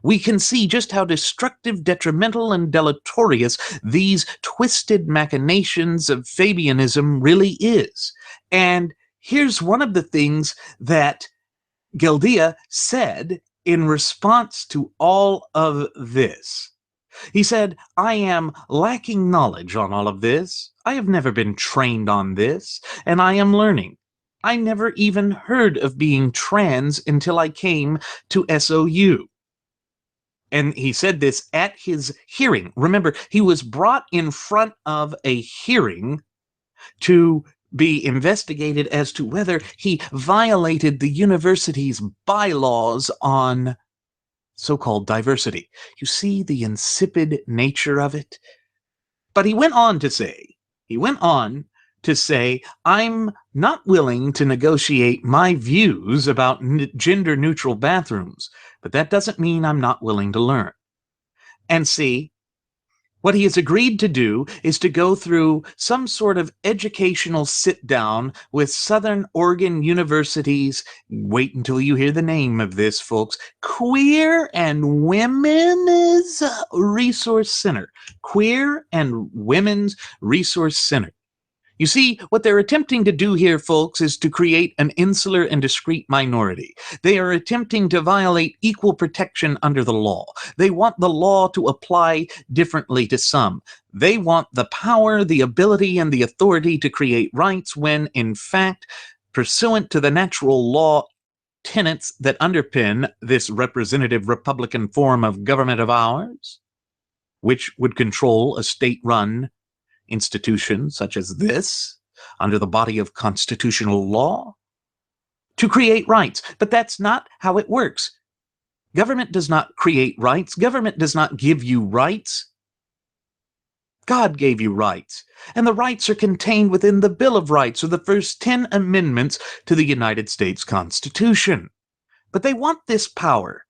We can see just how destructive, detrimental, and deleterious these twisted machinations of Fabianism really is. And here's one of the things that Gildea said in response to all of this. He said, "I am lacking knowledge on all of this. I have never been trained on this, and I am learning. I never even heard of being trans until I came to SOU." And he said this at his hearing. Remember, he was brought in front of a hearing to be investigated as to whether he violated the university's bylaws on so-called diversity. You see the insipid nature of it? But he went on to say, "I'm not willing to negotiate my views about gender-neutral bathrooms, but that doesn't mean I'm not willing to learn." And see, what he has agreed to do is to go through some sort of educational sit-down with Southern Oregon University's, wait until you hear the name of this, folks, Queer and Women's Resource Center. Queer and Women's Resource Center. You see, what they're attempting to do here, folks, is to create an insular and discrete minority. They are attempting to violate equal protection under the law. They want the law to apply differently to some. They want the power, the ability, and the authority to create rights when, in fact, pursuant to the natural law tenets that underpin this representative Republican form of government of ours, which would control a state-run institution such as this, under the body of constitutional law, to create rights. But that's not how it works. Government does not create rights. Government does not give you rights. God gave you rights, and the rights are contained within the Bill of Rights, or the first 10 amendments to the United States Constitution. But they want this power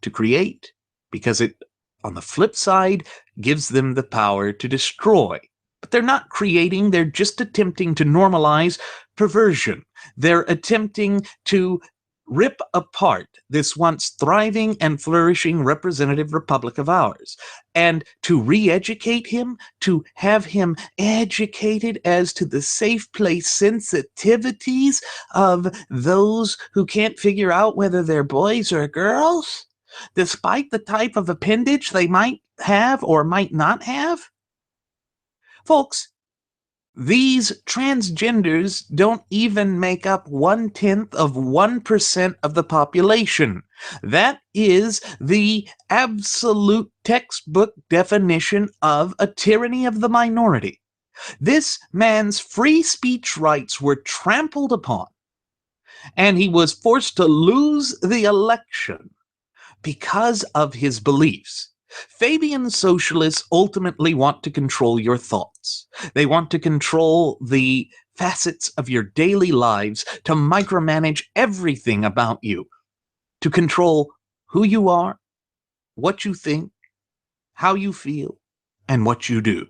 to create because it, on the flip side, gives them the power to destroy. But they're not creating, they're just attempting to normalize perversion. They're attempting to rip apart this once thriving and flourishing representative republic of ours, and to re-educate him, to have him educated as to the safe place sensitivities of those who can't figure out whether they're boys or girls, despite the type of appendage they might have or might not have. Folks, these transgenders don't even make up 0.1% of the population. That is the absolute textbook definition of a tyranny of the minority. This man's free speech rights were trampled upon, and he was forced to lose the election because of his beliefs. Fabian socialists ultimately want to control your thoughts. They want to control the facets of your daily lives, to micromanage everything about you, to control who you are, what you think, how you feel, and what you do.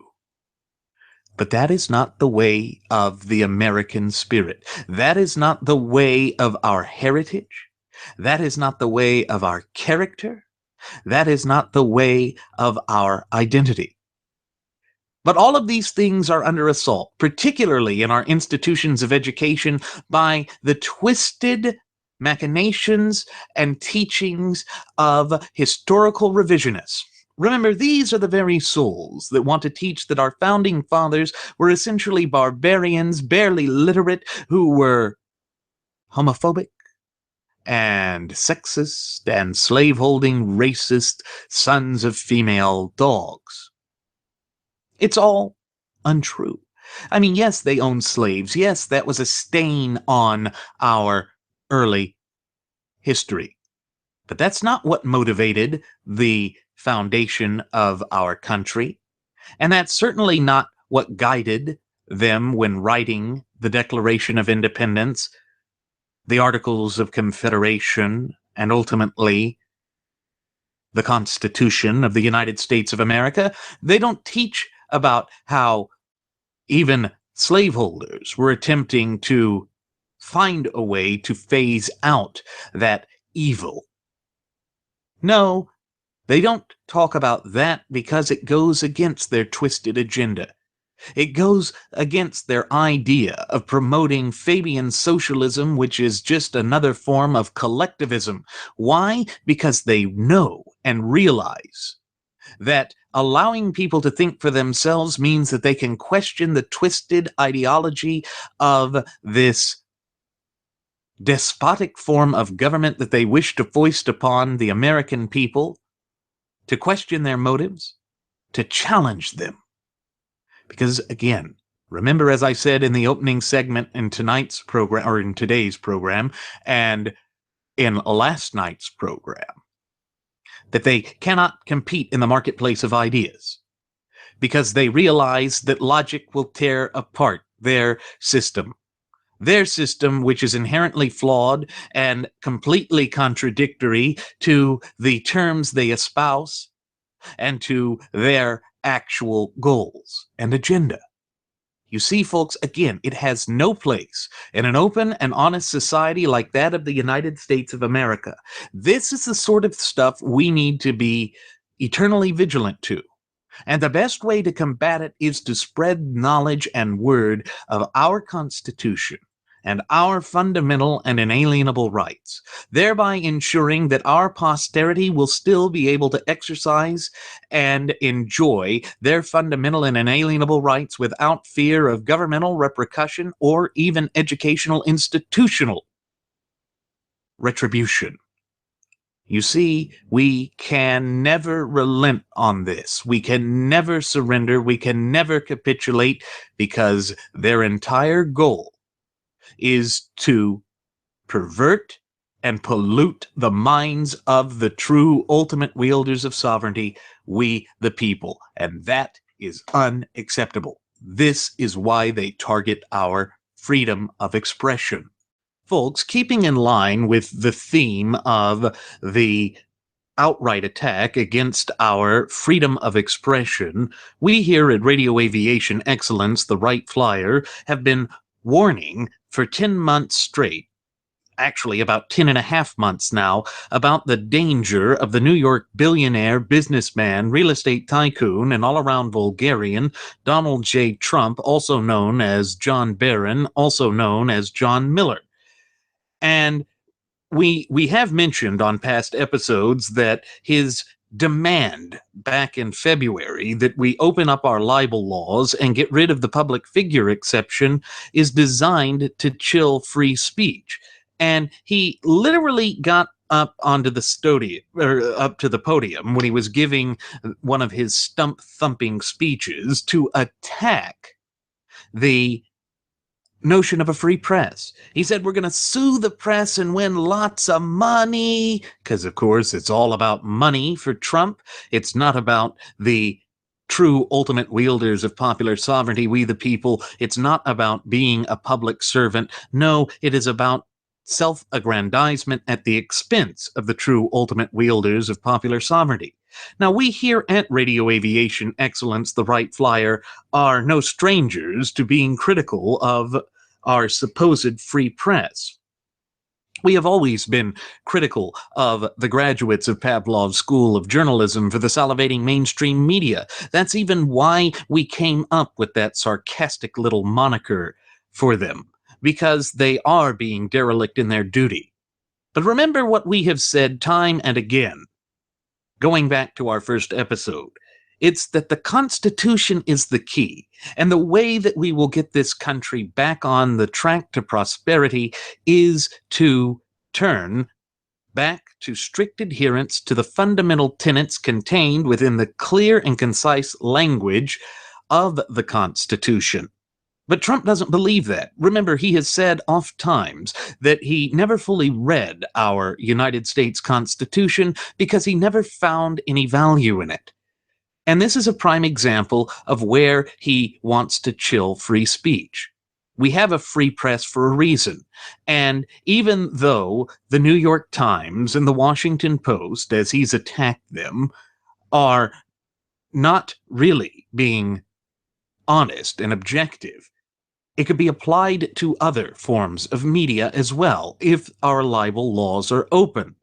But that is not the way of the American spirit. That is not the way of our heritage. That is not the way of our character. That is not the way of our identity. But all of these things are under assault, particularly in our institutions of education, by the twisted machinations and teachings of historical revisionists. Remember, these are the very souls that want to teach that our founding fathers were essentially barbarians, barely literate, who were homophobic and sexist and slaveholding racist sons of female dogs. It's all untrue. I mean, yes, they owned slaves. Yes, that was a stain on our early history. But that's not what motivated the foundation of our country. And that's certainly not what guided them when writing the Declaration of Independence, the Articles of Confederation, and ultimately the Constitution of the United States of America. They don't teach about how even slaveholders were attempting to find a way to phase out that evil. No, they don't talk about that because it goes against their twisted agenda. It goes against their idea of promoting Fabian socialism, which is just another form of collectivism. Why? Because they know and realize that allowing people to think for themselves means that they can question the twisted ideology of this despotic form of government that they wish to foist upon the American people, to question their motives, to challenge them. Because again, remember, as I said in the opening segment in tonight's program, or in today's program, and in last night's program, that they cannot compete in the marketplace of ideas because they realize that logic will tear apart their system. Their system, which is inherently flawed and completely contradictory to the terms they espouse and to their actual goals and agenda. You see, folks, again, it has no place in an open and honest society like that of the United States of America. This is the sort of stuff we need to be eternally vigilant to. And the best way to combat it is to spread knowledge and word of our Constitution and our fundamental and inalienable rights, thereby ensuring that our posterity will still be able to exercise and enjoy their fundamental and inalienable rights without fear of governmental repercussion or even educational institutional retribution. You see, we can never relent on this. We can never surrender. We can never capitulate because their entire goal is to pervert and pollute the minds of the true ultimate wielders of sovereignty, we the people. And that is unacceptable. This is why they target our freedom of expression. Folks, keeping in line with the theme of the outright attack against our freedom of expression, we here at Radio Aviation Excellence, the Wright Flyer, have been warning for 10 months straight, actually about 10 and a half months now, about the danger of the New York billionaire, businessman, real estate tycoon, and all-around vulgarian Donald J. Trump, also known as John Barron, also known as John Miller. And we have mentioned on past episodes that his demand back in February that we open up our libel laws and get rid of the public figure exception is designed to chill free speech. And he literally got up onto the up to the podium when he was giving one of his stump-thumping speeches to attack the notion of a free press. He said, we're going to sue the press and win lots of money, because of course it's all about money for Trump. It's not about the true ultimate wielders of popular sovereignty, we the people. It's not about being a public servant. No, it is about self-aggrandizement at the expense of the true ultimate wielders of popular sovereignty. Now, we here at Radio Aviation Excellence, the Wright Flyer, are no strangers to being critical of our supposed free press. We have always been critical of the graduates of Pavlov's School of Journalism for the salivating mainstream media. That's even why we came up with that sarcastic little moniker for them, because they are being derelict in their duty. But remember what we have said time and again, going back to our first episode. It's that the Constitution is the key, and the way that we will get this country back on the track to prosperity is to turn back to strict adherence to the fundamental tenets contained within the clear and concise language of the Constitution. But Trump doesn't believe that. Remember, he has said oft times that he never fully read our United States Constitution because he never found any value in it. And this is a prime example of where he wants to chill free speech. We have a free press for a reason. And even though the New York Times and the Washington Post, as he's attacked them, are not really being honest and objective, it could be applied to other forms of media as well if our libel laws are open.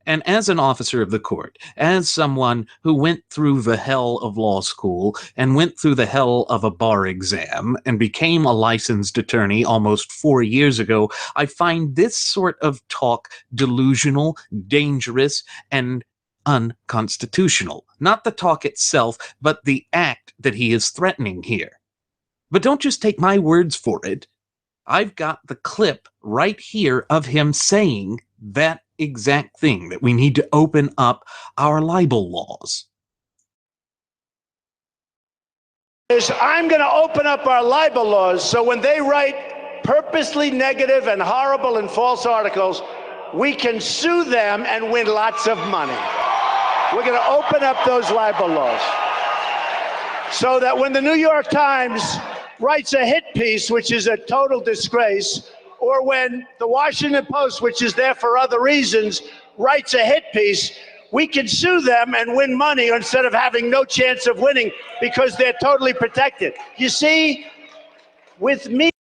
And as an officer of the court, as someone who went through the hell of law school and went through the hell of a bar exam and became a licensed attorney almost 4 years ago, I find this sort of talk delusional, dangerous, and unconstitutional. Not the talk itself, but the act that he is threatening here. But don't just take my words for it. I've got the clip right here of him saying that exact thing, that we need to open up our libel laws. I'm going to open up our libel laws so when they write purposely negative and horrible and false articles, we can sue them and win lots of money. We're going to open up those libel laws so that when the New York Times writes a hit piece, which is a total disgrace, or when the Washington Post, which is there for other reasons, writes a hit piece, we can sue them and win money instead of having no chance of winning because they're totally protected. You see, with me,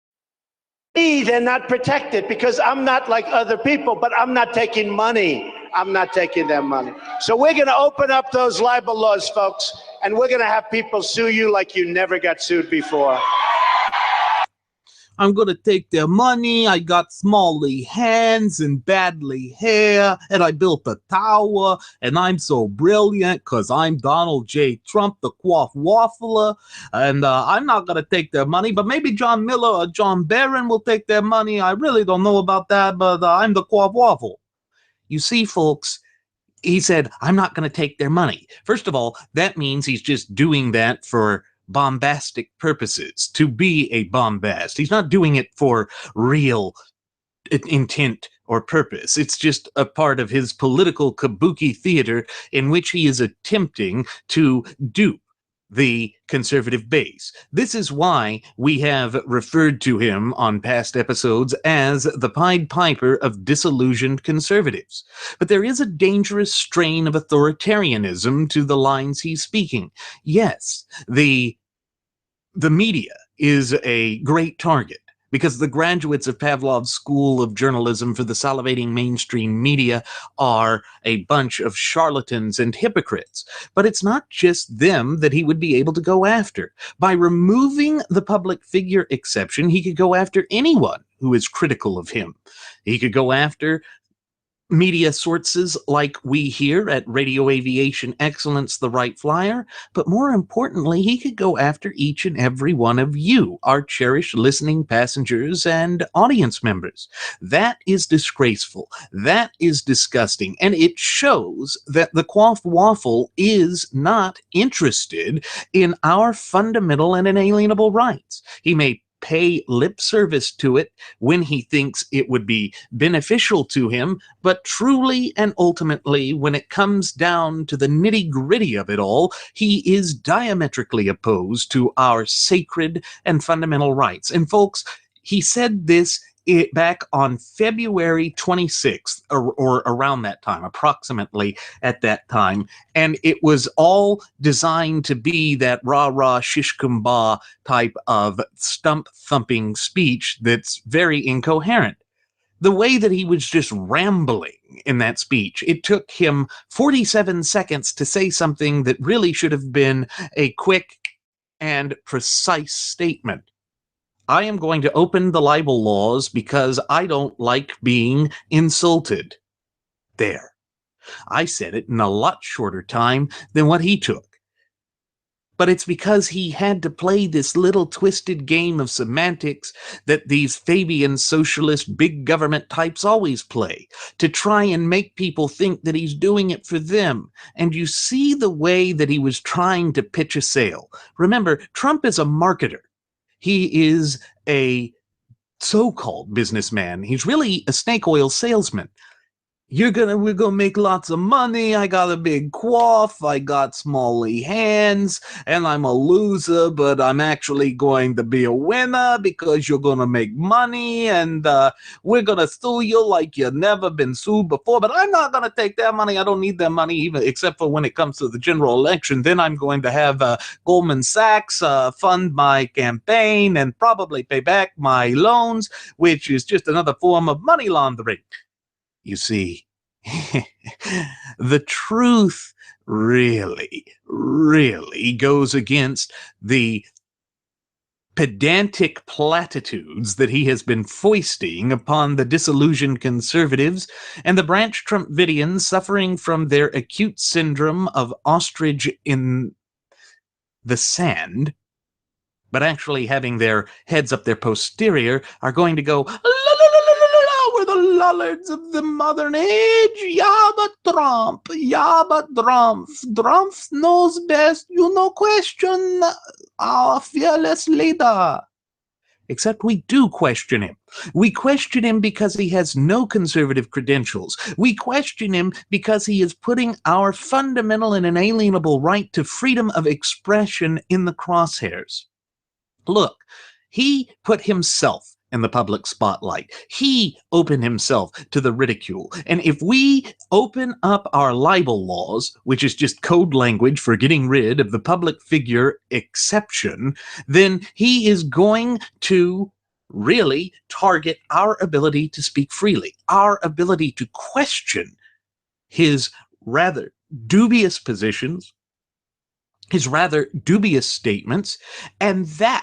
they're not protected because I'm not like other people, but I'm not taking money. I'm not taking their money. So we're going to open up those libel laws, folks, and we're going to have people sue you like you never got sued before. I'm gonna take their money. I got smally hands and badly hair, and I built a tower, and I'm so brilliant because I'm Donald J. Trump, the quaff waffler, and I'm not gonna take their money, but maybe John Miller or John Barron will take their money. I really don't know about that, but I'm the quaff waffle. You see, folks, he said, I'm not going to take their money. First of all, that means he's just doing that for bombastic purposes, to be a bombast. He's not doing it for real intent or purpose. It's just a part of his political kabuki theater in which he is attempting to dupe the conservative base. This is why we have referred to him on past episodes as the Pied Piper of disillusioned conservatives. But there is a dangerous strain of authoritarianism to the lines he's speaking. Yes, the media is a great target, because the graduates of Pavlov's School of Journalism for the salivating mainstream media are a bunch of charlatans and hypocrites. But it's not just them that he would be able to go after. By removing the public figure exception, he could go after anyone who is critical of him. He could go after media sources like we here at Radio Aviation Excellence, the Wright Flyer, but more importantly, he could go after each and every one of you, our cherished listening passengers and audience members. That is disgraceful. That is disgusting. And it shows that the Quaff Waffle is not interested in our fundamental and inalienable rights. He may pay lip service to it when he thinks it would be beneficial to him, but truly and ultimately, when it comes down to the nitty-gritty of it all, he is diametrically opposed to our sacred and fundamental rights. And folks, he said this back on February 26th, or around that time, approximately at that time, and it was all designed to be that rah-rah shish kumbah type of stump-thumping speech that's very incoherent. the way that he was just rambling in that speech. It took him 47 seconds to say something that really should have been a quick and precise statement. I am going to open the libel laws because I don't like being insulted. There. I said it in a lot shorter time than what he took. But it's because he had to play this little twisted game of semantics that these Fabian socialist big government types always play, to try and make people think that he's doing it for them. And you see the way that he was trying to pitch a sale. Remember, Trump is a marketer. He is a so-called businessman. He's really a snake oil salesman. We're gonna make lots of money. I got a big quaff. I got smally hands, and I'm a loser, but I'm actually going to be a winner because you're gonna make money, and we're gonna sue you like you've never been sued before. But I'm not gonna take that money. I don't need that money, even except for when it comes to the general election. Then I'm going to have Goldman Sachs fund my campaign and probably pay back my loans, which is just another form of money laundering. You see, the truth really goes against the pedantic platitudes that he has been foisting upon the disillusioned conservatives and the Branch Trumpidians suffering from their acute syndrome of ostrich in the sand, but actually having their heads up their posterior are going to go, we're the lollards of the modern age. Yeah, but Trump. Yeah, but Trump. Trump knows best. You no question our fearless leader. Except we do question him. We question him because he has no conservative credentials. We question him because he is putting our fundamental and inalienable right to freedom of expression in the crosshairs. Look, he put himself in the public spotlight. He opened himself to the ridicule. And if we open up our libel laws, which is just code language for getting rid of the public figure exception, then he is going to really target our ability to speak freely, our ability to question his rather dubious positions, his rather dubious statements, and that,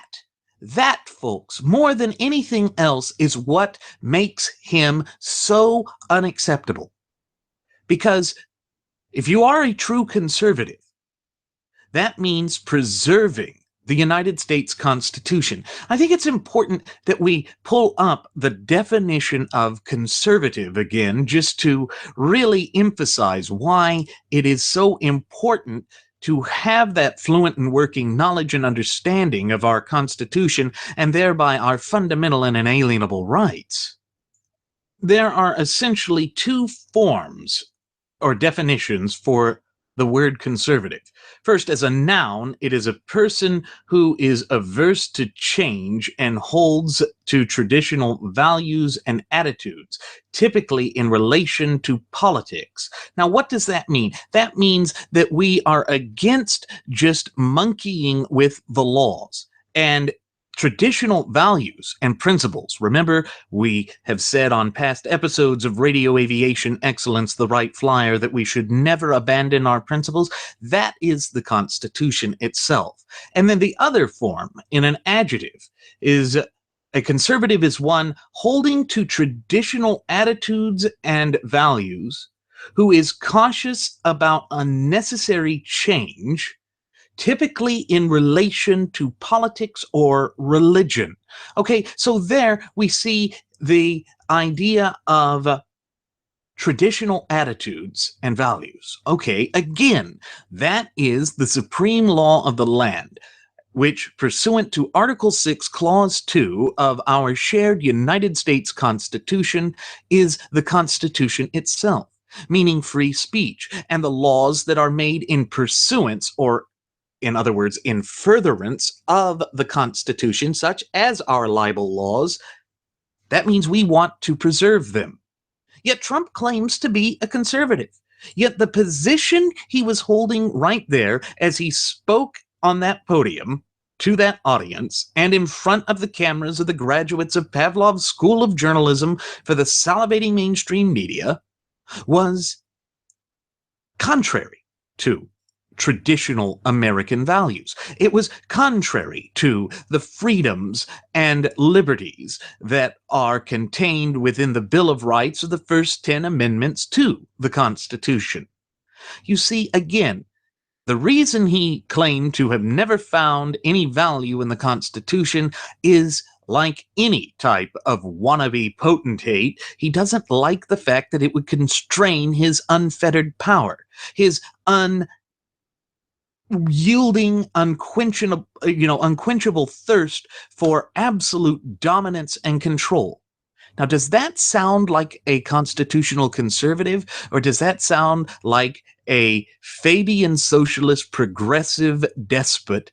folks, more than anything else, is what makes him so unacceptable. Because if you are a true conservative, that means preserving the United States Constitution. I think it's important that we pull up the definition of conservative again, just to really emphasize why it is so important to have that fluent and working knowledge and understanding of our Constitution, and thereby our fundamental and inalienable rights. There are essentially two forms or definitions for the word conservative. First, as a noun, it is a person who is averse to change and holds to traditional values and attitudes, typically in relation to politics. Now, what does that mean? That means that we are against just monkeying with the laws and traditional values and principles. Remember, we have said on past episodes of Radio Aviation Excellence, the Wright Flyer, that we should never abandon our principles. That is the Constitution itself. And then the other form, in an adjective, is a conservative is one holding to traditional attitudes and values, who is cautious about unnecessary change, typically in relation to politics or religion. Okay, so there we see the idea of traditional attitudes and values. Okay, again, that is the supreme law of the land, which, pursuant to Article 6, Clause 2 of our shared United States Constitution, is the Constitution itself, meaning free speech, and the laws that are made in pursuance, or in other words, in furtherance of the Constitution, such as our libel laws. That means we want to preserve them. Yet Trump claims to be a conservative. Yet the position he was holding right there as he spoke on that podium to that audience and in front of the cameras of the graduates of Pavlov's School of Journalism for the salivating mainstream media was contrary to traditional American values. It was contrary to the freedoms and liberties that are contained within the Bill of Rights of the first 10 amendments to the Constitution. You see, again, the reason he claimed to have never found any value in the Constitution is, like any type of wannabe potentate, he doesn't like the fact that it would constrain his unfettered power, his unyielding, unquenchable thirst for absolute dominance and control. Now, does that sound like a constitutional conservative, or does that sound like a Fabian socialist progressive despot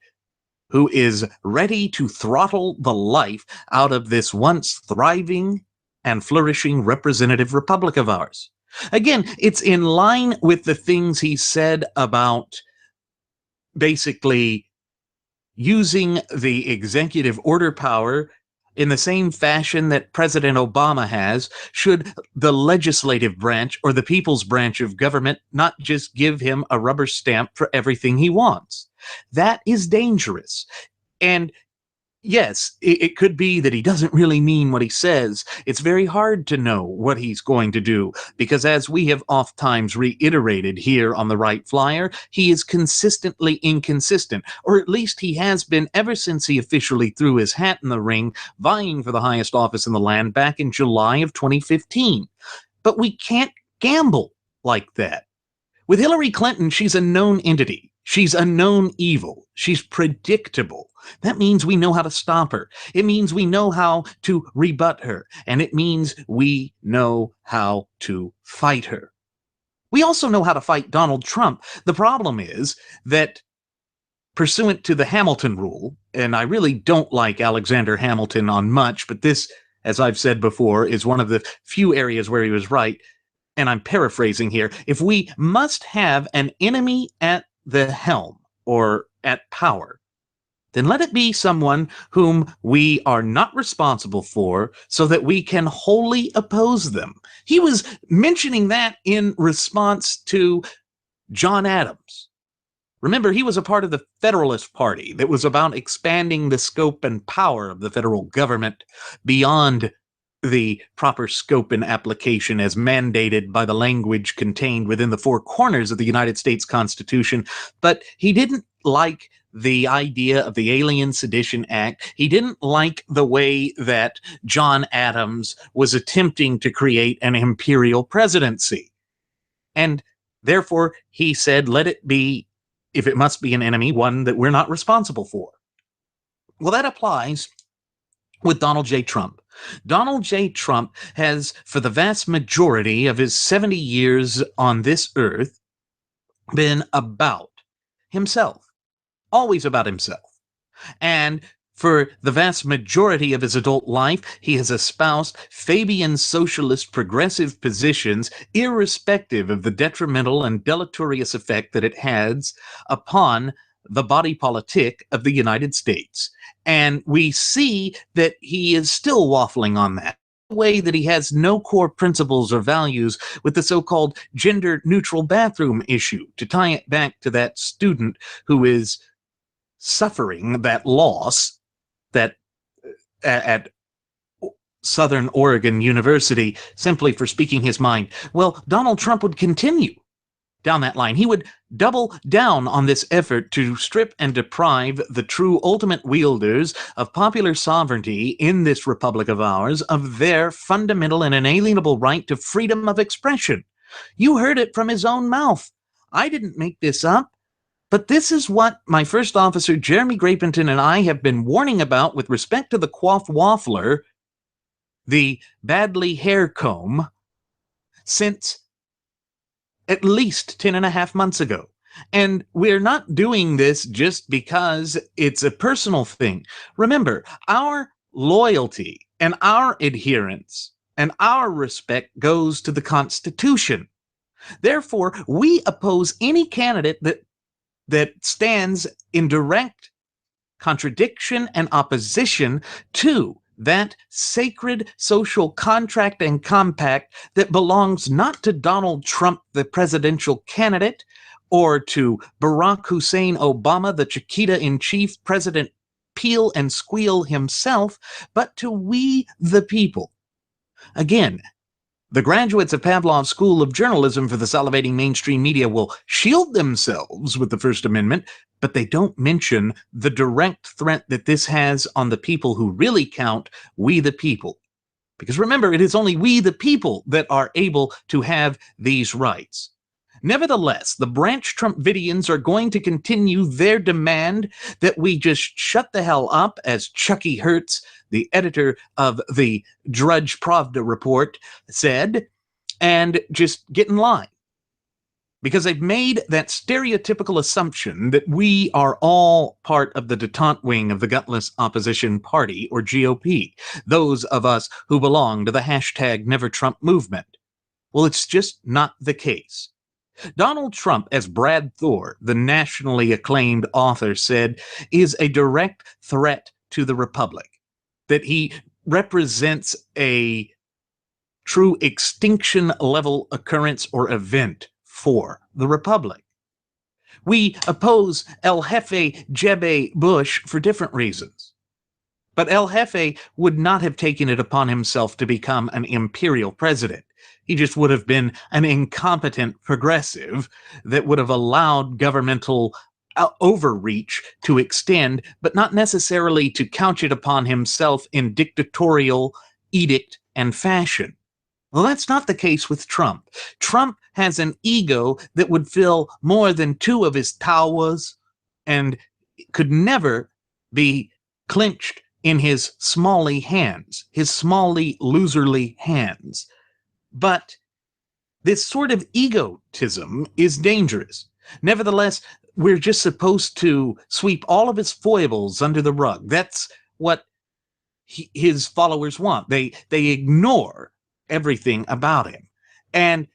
who is ready to throttle the life out of this once thriving and flourishing representative republic of ours? Again, it's in line with the things he said about basically using the executive order power in the same fashion that President Obama has, should the legislative branch or the people's branch of government not just give him a rubber stamp for everything he wants. That is dangerous. And yes, it could be that he doesn't really mean what he says. It's very hard to know what he's going to do, because as we have oft times reiterated here on the Wright Flyer, he is consistently inconsistent, or at least he has been ever since he officially threw his hat in the ring, vying for the highest office in the land back in July of 2015. But we can't gamble like that. With Hillary Clinton, she's a known entity. She's a known evil. She's predictable. That means we know how to stop her. It means we know how to rebut her. And it means we know how to fight her. We also know how to fight Donald Trump. The problem is that, pursuant to the Hamilton rule, and I really don't like Alexander Hamilton on much, but this, as I've said before, is one of the few areas where he was right, and I'm paraphrasing here. If we must have an enemy at the helm or at power, then let it be someone whom we are not responsible for, so that we can wholly oppose them. He was mentioning that in response to John Adams. Remember, he was a part of the Federalist Party that was about expanding the scope and power of the federal government beyond the proper scope and application as mandated by the language contained within the four corners of the United States Constitution. But he didn't like the idea of the Alien Sedition Act. He didn't like the way that John Adams was attempting to create an imperial presidency. And therefore, he said, let it be, if it must be an enemy, one that we're not responsible for. Well, that applies with Donald J. Trump. Donald J. Trump has, for the vast majority of his 70 years on this earth, been about himself. Always about himself. And for the vast majority of his adult life, he has espoused Fabian socialist progressive positions, irrespective of the detrimental and deleterious effect that it has upon the body politic of the United States. And we see that he is still waffling on that. The way that he has no core principles or values with the so-called gender-neutral bathroom issue, to tie it back to that student who is suffering that loss that at Southern Oregon University simply for speaking his mind. Well, Donald Trump would continue down that line. He would double down on this effort to strip and deprive the true ultimate wielders of popular sovereignty in this republic of ours of their fundamental and inalienable right to freedom of expression. You heard it from his own mouth. I didn't make this up. But this is what my first officer, Jeremy Grapington, and I have been warning about with respect to the quaff waffler, the badly hair comb, since at least 10.5 months ago. And we're not doing this just because it's a personal thing. Remember, our loyalty and our adherence and our respect goes to the Constitution. Therefore, we oppose any candidate that stands in direct contradiction and opposition to that sacred social contract and compact that belongs not to Donald Trump, the presidential candidate, or to Barack Hussein Obama, the Chiquita-in-Chief, President Peel and Squeal himself, but to we the people. Again, the graduates of Pavlov's School of Journalism for the salivating mainstream media will shield themselves with the First Amendment, but they don't mention the direct threat that this has on the people who really count, we the people. Because remember, it is only we the people that are able to have these rights. Nevertheless, the Branch Trumpidians are going to continue their demand that we just shut the hell up, as Chucky Hertz, the editor of the Drudge Pravda report, said, and just get in line. Because they've made that stereotypical assumption that we are all part of the detente wing of the gutless opposition party, or GOP, those of us who belong to the hashtag Never Trump movement. Well, it's just not the case. Donald Trump, as Brad Thor, the nationally acclaimed author, said, is a direct threat to the Republic, that he represents a true extinction-level occurrence or event for the Republic. We oppose El Jefe Jeb Bush for different reasons. But El Jefe would not have taken it upon himself to become an imperial president. He just would have been an incompetent progressive that would have allowed governmental overreach to extend, but not necessarily to couch it upon himself in dictatorial edict and fashion. Well, that's not the case with Trump. Trump has an ego that would fill more than 2 of his towers and could never be clinched in his smally hands, his smally, loserly hands. But this sort of egotism is dangerous. Nevertheless, we're just supposed to sweep all of his foibles under the rug. That's what his followers want. They ignore everything about him. And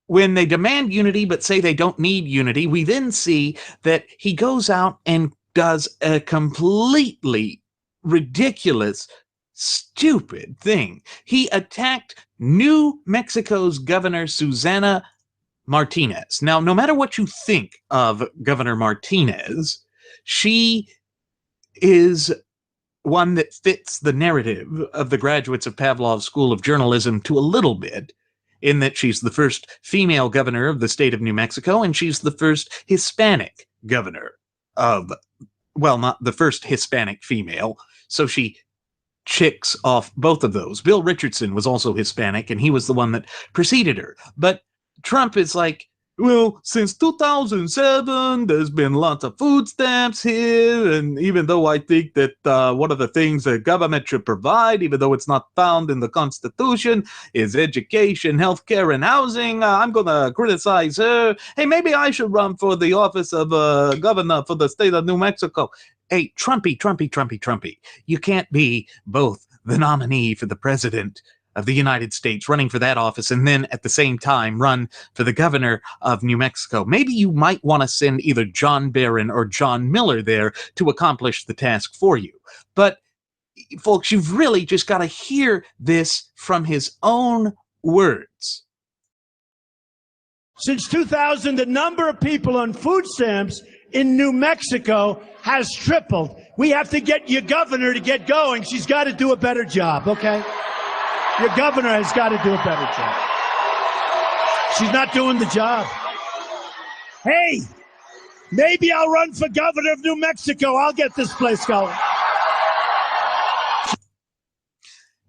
when they demand unity but say they don't need unity, we then see that he goes out and does a completely ridiculous, stupid thing. He attacked New Mexico's Governor Susana Martinez. Now, no matter what you think of Governor Martinez, she is one that fits the narrative of the graduates of Pavlov's School of Journalism to a little bit, in that she's the first female governor of the state of New Mexico, and she's the first Hispanic governor of, well, not the first Hispanic female, so she chicks off both of those. Bill Richardson was also Hispanic, and he was the one that preceded her. But Trump is like, well, since 2007, there's been lots of food stamps here, and even though I think that one of the things the government should provide, even though it's not found in the Constitution, is education, healthcare, and housing, I'm going to criticize her. Hey, maybe I should run for the office of governor for the state of New Mexico. Hey, Trumpy, you can't be both the nominee for the president of the United States, running for that office, and then at the same time run for the governor of New Mexico. Maybe you might want to send either John Barron or John Miller there to accomplish the task for you. But, folks, you've really just got to hear this from his own words. Since 2000, the number of people on food stamps in New Mexico has tripled. We have to get your governor to get going. She's got to do a better job, okay? Your governor has got to do a better job. She's not doing the job. Hey, maybe I'll run for governor of New Mexico. I'll get this place going.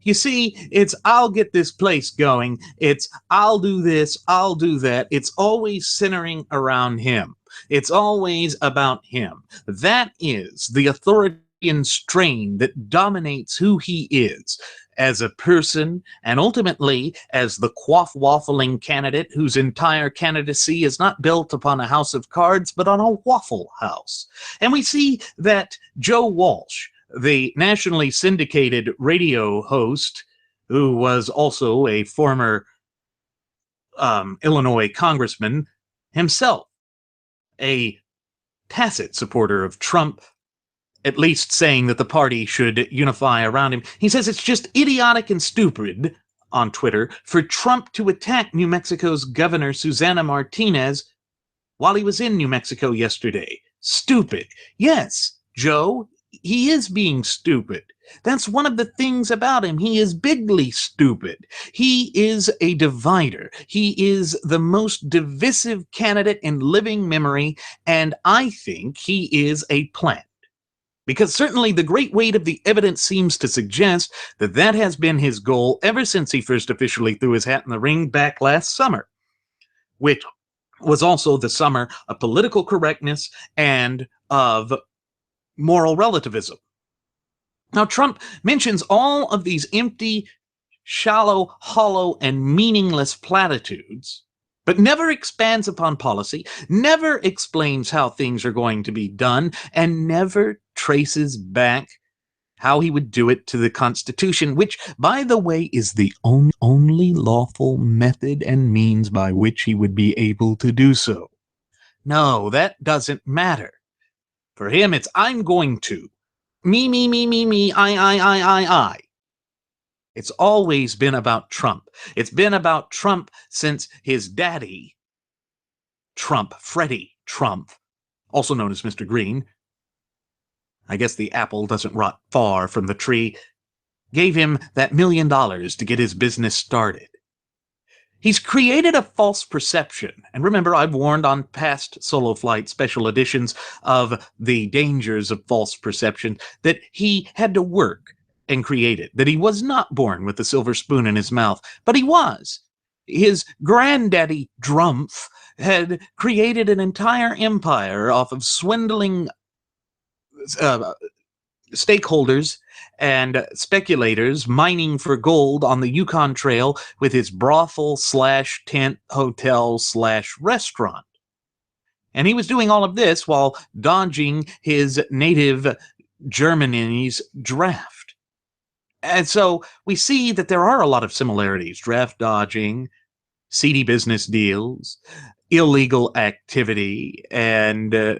You see, it's I'll get this place going. It's I'll do this, I'll do that. It's always centering around him. It's always about him. That is the authoritarian strain that dominates who he is as a person, and ultimately as the quaff-waffling candidate whose entire candidacy is not built upon a house of cards, but on a Waffle House. And we see that Joe Walsh, the nationally syndicated radio host, who was also a former Illinois congressman, himself a tacit supporter of Trump at least saying that the party should unify around him. He says it's just idiotic and stupid on Twitter for Trump to attack New Mexico's Governor Susana Martinez while he was in New Mexico yesterday. Stupid. Yes, Joe, he is being stupid. That's one of the things about him. He is bigly stupid. He is a divider. He is the most divisive candidate in living memory, and I think he is a plant. Because certainly the great weight of the evidence seems to suggest that that has been his goal ever since he first officially threw his hat in the ring back last summer, which was also the summer of political correctness and of moral relativism. Now, Trump mentions all of these empty, shallow, hollow, and meaningless platitudes, but never expands upon policy, never explains how things are going to be done, and never traces back how he would do it to the Constitution, which, by the way, is the only lawful method and means by which he would be able to do so. No, that doesn't matter. For him, it's I'm going to. Me, I. It's always been about Trump. It's been about Trump since his daddy, Trump, Freddie Trump, also known as Mr. Green, I guess the apple doesn't rot far from the tree, gave him that $1 million to get his business started. He's created a false perception. And remember, I've warned on past Solo Flight special editions of the dangers of false perception, that he had to work and create it, that he was not born with a silver spoon in his mouth, but he was. His granddaddy Drumpf had created an entire empire off of swindling stakeholders and speculators mining for gold on the Yukon Trail with his brothel / tent hotel / restaurant. And he was doing all of this while dodging his native Germany's draft. And so we see that there are a lot of similarities: draft dodging, seedy business deals, illegal activity, and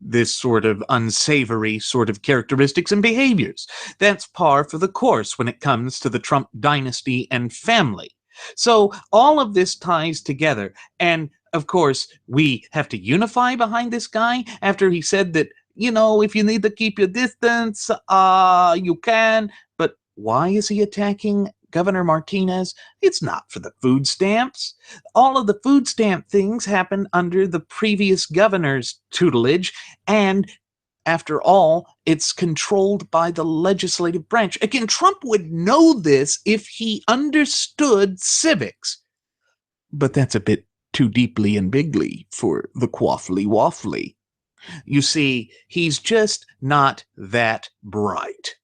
this sort of unsavory sort of characteristics and behaviors. That's par for the course when it comes to the Trump dynasty and family. So all of this ties together. And of course, we have to unify behind this guy after he said that, you know, if you need to keep your distance, you can. But why is he attacking Governor Martinez? It's not for the food stamps. All of the food stamp things happened under the previous governor's tutelage, and after all, it's controlled by the legislative branch. Again, Trump would know this if he understood civics. But that's a bit too deeply and bigly for the quaffly waffly. You see, he's just not that bright.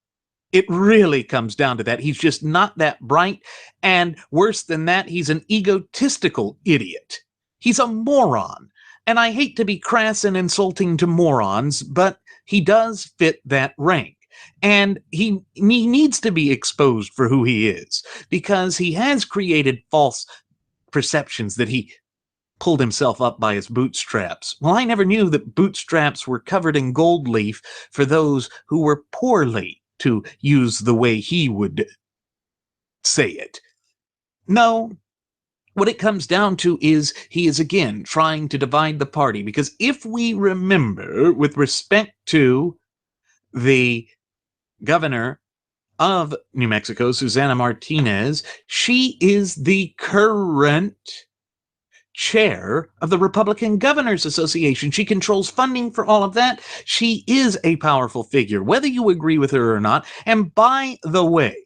It really comes down to that. He's just not that bright, and worse than that, he's an egotistical idiot. He's a moron, and I hate to be crass and insulting to morons, but he does fit that rank. And he needs to be exposed for who he is, because he has created false perceptions that he pulled himself up by his bootstraps. Well, I never knew that bootstraps were covered in gold leaf for those who were poorly, to use the way he would say it. No, what it comes down to is he is again trying to divide the party, because if we remember, with respect to the governor of New Mexico, Susana Martinez, she is the current chair of the Republican Governors Association. She controls funding for all of that. She is a powerful figure, whether you agree with her or not. And by the way,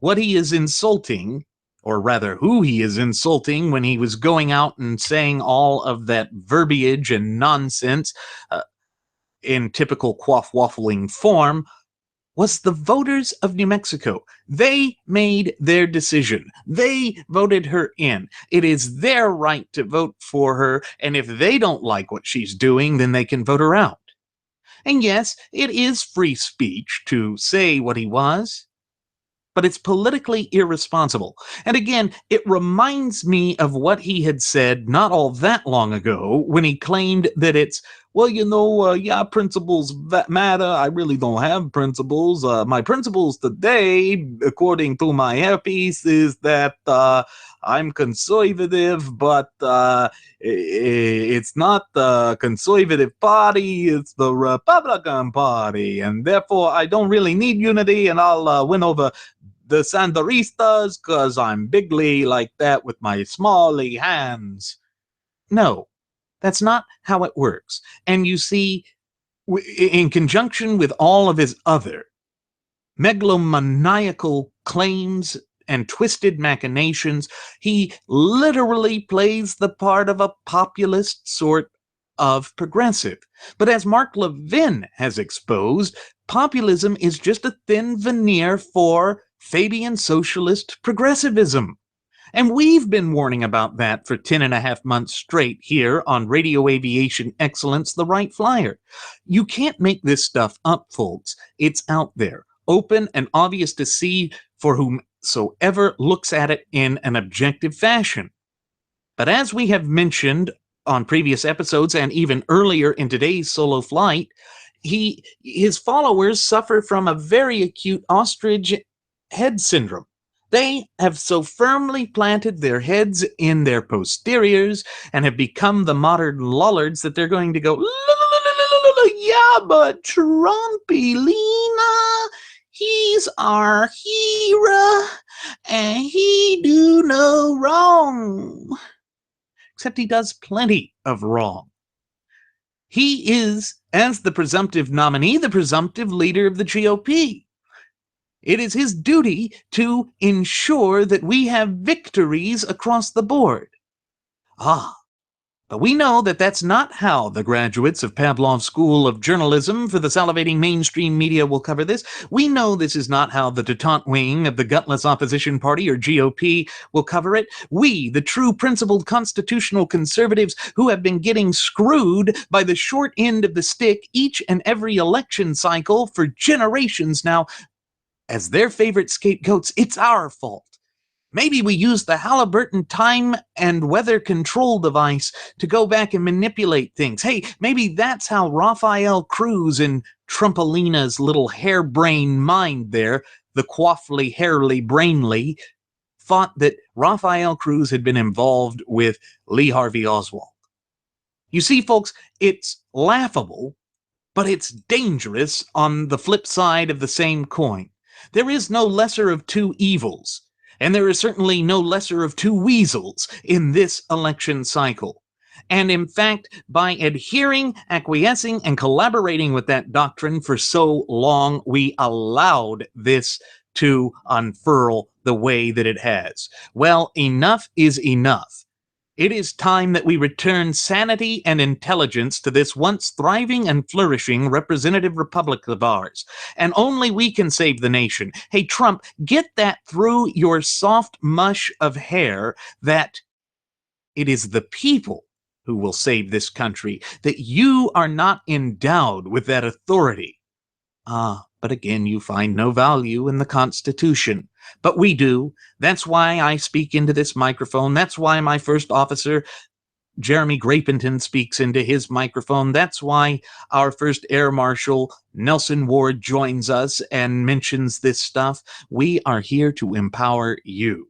what he is insulting, or rather who he is insulting when he was going out and saying all of that verbiage and nonsense in typical quaff-waffling form, was the voters of New Mexico. They made their decision. They voted her in. It is their right to vote for her, and if they don't like what she's doing, then they can vote her out. And yes, it is free speech to say what he was, but it's politically irresponsible. And again, it reminds me of what he had said not all that long ago when he claimed that it's, well, yeah, principles that matter. I really don't have principles. My principles today, according to my hairpiece, is that I'm conservative, but it's not the conservative party, it's the Republican Party, and therefore I don't really need unity, and I'll win over the Sanderistas because I'm bigly like that with my smally hands. No. That's not how it works. And you see, in conjunction with all of his other megalomaniacal claims and twisted machinations, he literally plays the part of a populist sort of progressive. But as Mark Levin has exposed, populism is just a thin veneer for Fabian socialist progressivism. And we've been warning about that for 10.5 months straight here on Radio Aviation Excellence, the Wright Flyer. You can't make this stuff up, folks. It's out there, open and obvious to see for whomsoever looks at it in an objective fashion. But as we have mentioned on previous episodes and even earlier in today's solo flight, his followers suffer from a very acute ostrich head syndrome. They have so firmly planted their heads in their posteriors and have become the modern lollards that they're going to go, yeah, but Trumpy-Lena, he's our hero, and he do no wrong. Except he does plenty of wrong. He is, as the presumptive nominee, the presumptive leader of the GOP. It is his duty to ensure that we have victories across the board. But we know that that's not how the graduates of Pavlov's School of Journalism for the salivating mainstream media will cover this. We know this is not how the detente wing of the gutless opposition party, or GOP, will cover it. We, the true principled constitutional conservatives who have been getting screwed by the short end of the stick each and every election cycle for generations now, as their favorite scapegoats, it's our fault. Maybe we use the Halliburton time and weather control device to go back and manipulate things. Hey, maybe that's how Rafael Cruz in Trumpalina's little harebrained mind there, the quaffly, hairly, brainly, thought that Rafael Cruz had been involved with Lee Harvey Oswald. You see, folks, it's laughable, but it's dangerous on the flip side of the same coin. There is no lesser of two evils. And there is certainly no lesser of two weasels in this election cycle. And in fact, by adhering, acquiescing, and collaborating with that doctrine for so long, we allowed this to unfurl the way that it has. Well, enough is enough. It is time that we return sanity and intelligence to this once thriving and flourishing representative republic of ours. And only we can save the nation. Hey, Trump, get that through your soft mush of hair that it is the people who will save this country, that you are not endowed with that authority. But again, you find no value in the Constitution. But we do. That's why I speak into this microphone. That's why my first officer, Jeremy Grapington, speaks into his microphone. That's why our first Air Marshal, Nelson Ward, joins us and mentions this stuff. We are here to empower you.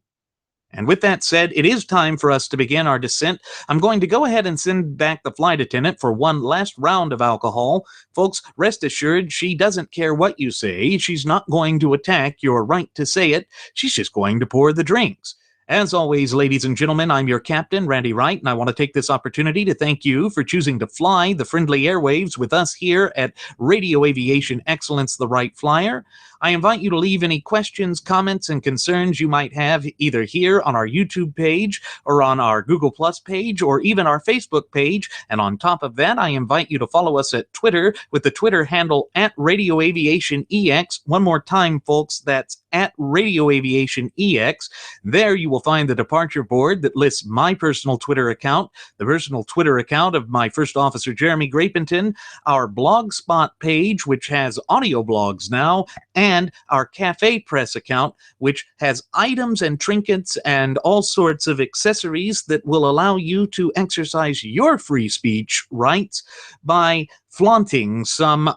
And with that said, it is time for us to begin our descent. I'm going to go ahead and send back the flight attendant for one last round of alcohol. Folks, rest assured, she doesn't care what you say. She's not going to attack your right to say it. She's just going to pour the drinks. As always, ladies and gentlemen, I'm your captain, Randy Wright, and I want to take this opportunity to thank you for choosing to fly the friendly airwaves with us here at Radio Aviation Excellence, the Wright Flyer. I invite you to leave any questions, comments, and concerns you might have either here on our YouTube page or on our Google Plus page or even our Facebook page. And on top of that, I invite you to follow us at Twitter with the Twitter handle @RadioAviationEX. One more time, folks, that's at Radio Aviation EX. There you will find the departure board that lists my personal Twitter account, the personal Twitter account of my first officer, Jeremy Grapenton, our Blogspot page, which has audio blogs now, and our Cafe Press account, which has items and trinkets and all sorts of accessories that will allow you to exercise your free speech rights by flaunting some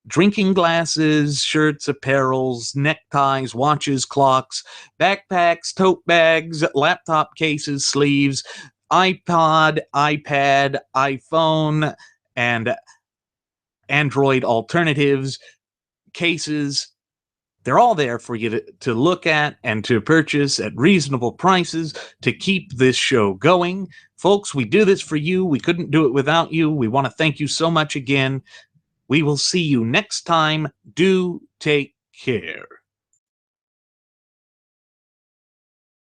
drinking glasses, shirts, apparels, neckties, watches, clocks, backpacks, tote bags, laptop cases, sleeves, iPod, iPad, iPhone, and Android alternatives, cases. They're all there for you to look at and to purchase at reasonable prices to keep this show going. Folks, we do this for you. We couldn't do it without you. We want to thank you so much again. We will see you next time. Do take care.